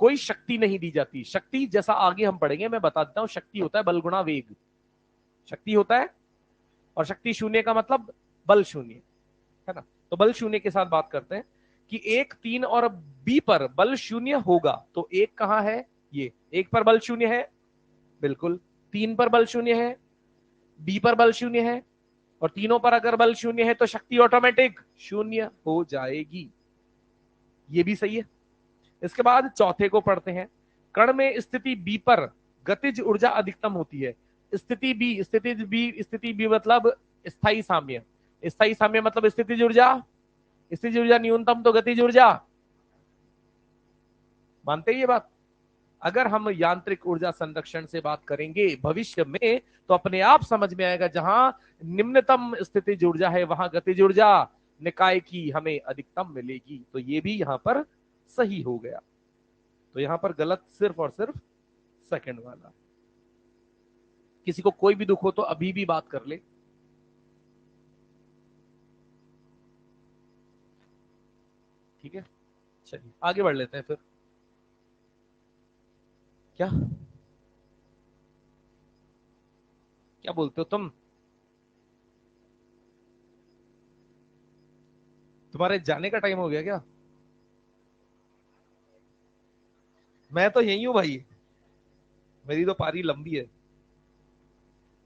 कोई शक्ति नहीं दी जाती। शक्ति जैसा आगे हम पढ़ेंगे, मैं बता देता हूं, शक्ति होता है बल गुणा वेग, शक्ति होता है। और शक्ति शून्य का मतलब बल शून्य, है ना। तो बल शून्य के साथ बात करते हैं कि 1, 3 और बी पर बल शून्य होगा। तो 1 कहां है, ये 1 पर बल शून्य है, बिल्कुल। 3 पर बल शून्य है, बी पर बल शून्य है, और तीनों पर अगर बल शून्य है तो शक्ति ऑटोमेटिक शून्य हो जाएगी। ये भी सही है। इसके बाद चौथे को पढ़ते हैं, कण में स्थिति बी पर गतिज ऊर्जा अधिकतम होती है। स्थिति बी, स्थिति बी मतलब स्थायी साम्य। स्थायी साम्य मतलब स्थितिज ऊर्जा, स्थितिज ऊर्जा न्यूनतम तो गतिज ऊर्जा, मानते ही ये बात। अगर हम यांत्रिक ऊर्जा संरक्षण से बात करेंगे भविष्य में, तो अपने आप समझ में आएगा, जहां निम्नतम स्थितिज ऊर्जा है वहां गतिज ऊर्जा निकाय की हमें अधिकतम मिलेगी। तो ये भी यहां पर सही हो गया। तो यहां पर गलत सिर्फ और सिर्फ सेकंड वाला। किसी को कोई भी दुख हो तो अभी भी बात कर ले। ठीक है, चलिए आगे बढ़ लेते हैं फिर। क्या क्या बोलते हो तुम? तुम्हारे जाने का टाइम हो गया क्या? मैं तो यही हूं भाई, मेरी तो पारी लंबी है।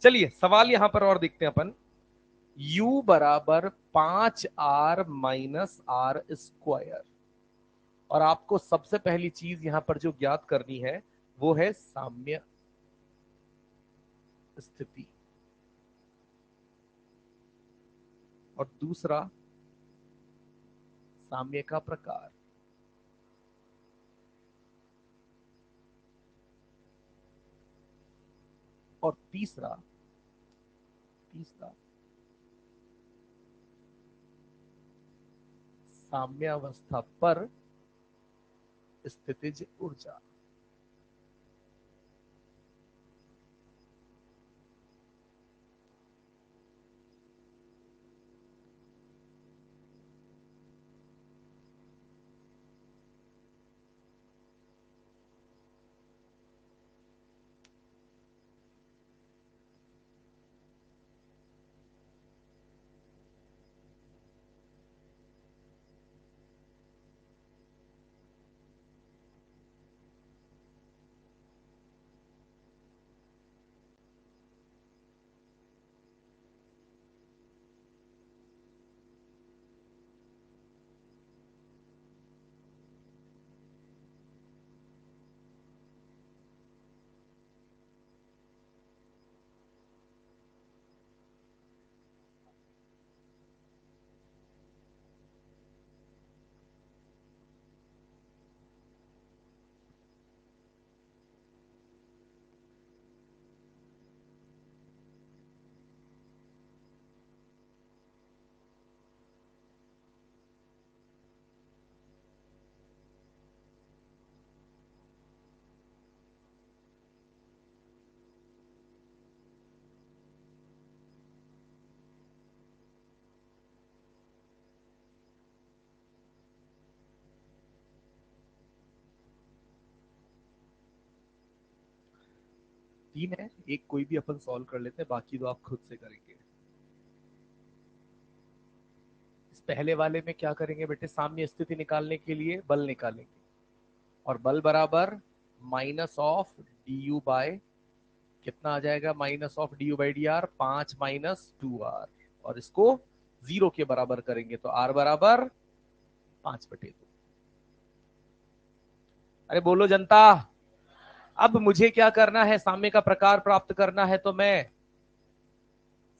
चलिए सवाल यहां पर और देखते हैं अपन। u बराबर 5r - r²। और आपको सबसे पहली चीज यहां पर जो ज्ञात करनी है वो है साम्य स्थिति, और दूसरा साम्य का प्रकार, और तीसरा तीसरा साम्यावस्था पर स्थितिज ऊर्जा। तीन है, एक कोई भी अपन सॉल्व कर लेते हैं, बाकी दो आप खुद से करेंगे। इस पहले वाले में क्या करेंगे बेटे, साम्य स्थिति निकालने के लिए बल निकालेंगे, और बल बराबर minus of D U by, कितना आ जाएगा, minus of D U by D R, 5 minus 2 R, और इसको 0 के बराबर करेंगे तो आर बराबर 5/2। अरे बोलो जनता। अब मुझे क्या करना है, साम्य का प्रकार प्राप्त करना है, तो मैं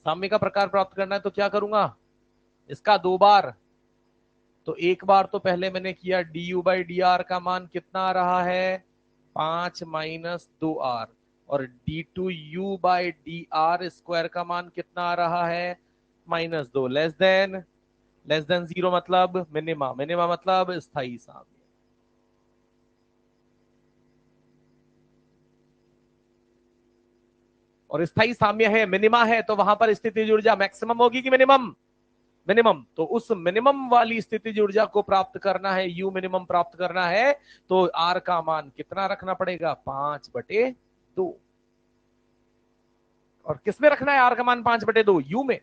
साम्य का प्रकार प्राप्त करना है तो क्या करूंगा, इसका 2 बार। तो एक बार तो पहले मैंने किया, D U by D are का मान कितना आ रहा है, 5 - 2 आर, और D two U by D R square का मान कितना आ रहा है, -2, लेस देन 0 मतलब मिनिमा, मिनिमा मतलब स्थाई साम्य। और स्थाई साम्य है, मिनिमा है, तो वहां पर स्थितिज ऊर्जा मैक्सिमम होगी कि मिनिमम, मिनिमम। तो उस मिनिमम वाली स्थितिज ऊर्जा को प्राप्त करना है, यू मिनिमम प्राप्त करना है, तो आर का मान कितना रखना पड़ेगा, 5/2। और किसमें रखना है आर का मान 5/2, यू में।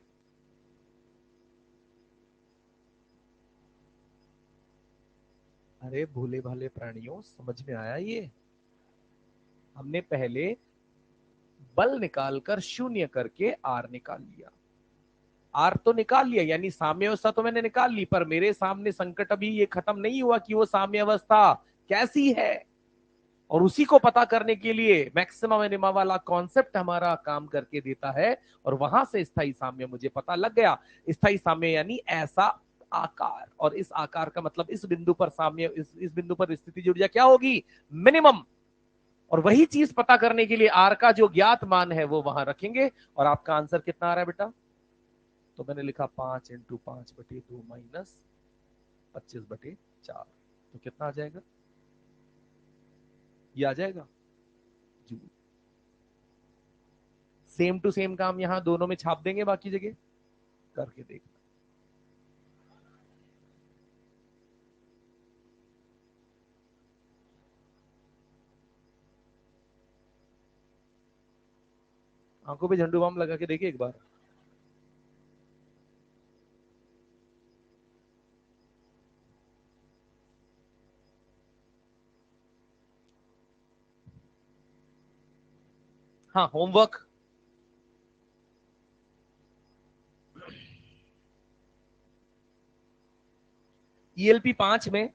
अरे भोले भाले प्राणियों, समझ में आया ये। हमने पहले बल निकालकर शून्य करके आर निकाल लिया, आर तो निकाल लिया, यानी साम्य अवस्था तो मैंने निकाल ली, पर मेरे सामने संकट अभी ये खत्म नहीं हुआ कि वो साम्य अवस्था कैसी है। और उसी को पता करने के लिए मैक्सिमम मिनिमा वाला कॉन्सेप्ट हमारा काम करके देता है, और वहां से स्थायी साम्य मुझे पता लग गया। स्थायी साम्य यानी ऐसा आकार, और इस आकार का मतलब इस बिंदु पर साम्य, इस बिंदु पर स्थिति ऊर्जा क्या होगी, मिनिमम। और वही चीज पता करने के लिए आर का जो ज्ञात मान है वो वहां रखेंगे। और आपका आंसर कितना आ रहा है बेटा, तो मैंने लिखा 5 × 5/2 माइनस 25/4, तो कितना आ जाएगा, ये आ जाएगा जूल। सेम टू सेम काम यहां दोनों में छाप देंगे, बाकी जगह करके देखना। आंखों पे झंडू बाम लगा के देखिए एक बार। हाँ, होमवर्क। ईएलपी 5 में,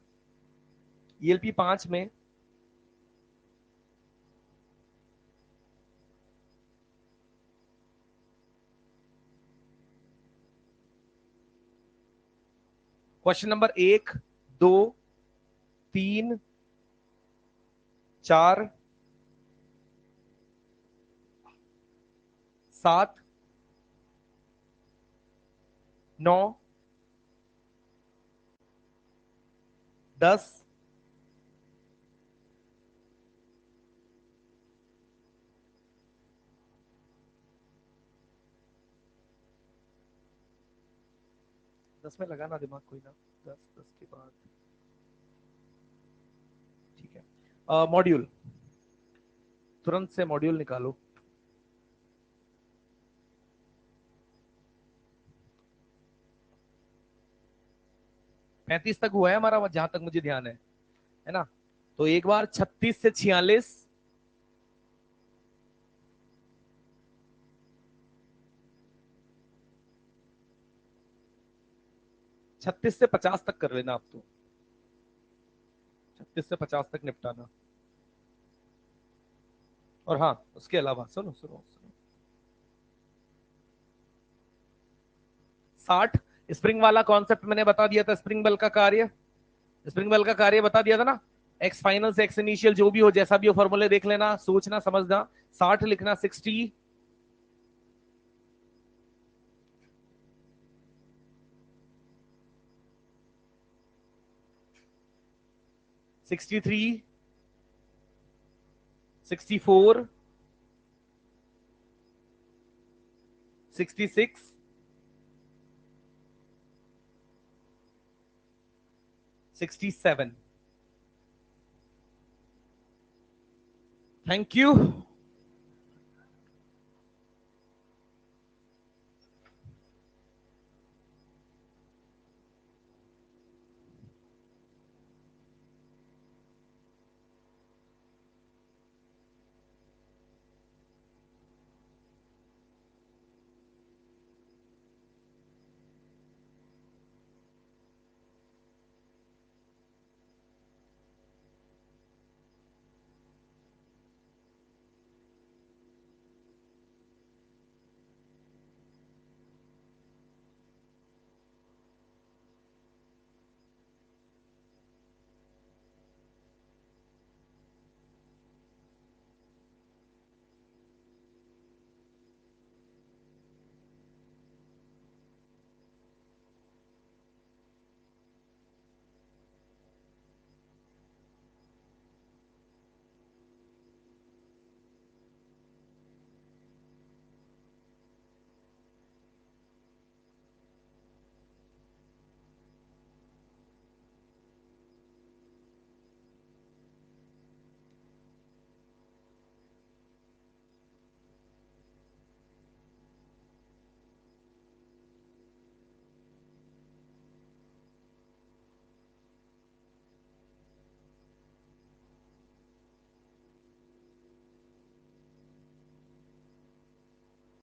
ईएलपी 5 में क्वेश्चन नंबर 1, 2, 3, 4, 7, 9, 10, 10 में लगाना दिमाग कोई ना, 10 के बाद ठीक है। मॉड्यूल, तुरंत से मॉड्यूल निकालो। 35 तक हुआ है हमारा, जहां तक मुझे ध्यान है ना। तो एक बार 36 से 46, 36 से 50 तक कर लेना आप, तो 36 से 50 तक निपटाना। और हाँ, उसके अलावा सुनो सुनो सुनो, 60 स्प्रिंग वाला कॉन्सेप्ट मैंने बता दिया था, स्प्रिंग बल का कार्य, स्प्रिंग बल का कार्य बता दिया था ना। एक्स फाइनल से एक्स इनिशियल जो भी हो, जैसा भी हो, फॉर्मूले देख लेना, सोचना समझना। 60 लिखना, 60, 63, 64, 66, 67। Thank you.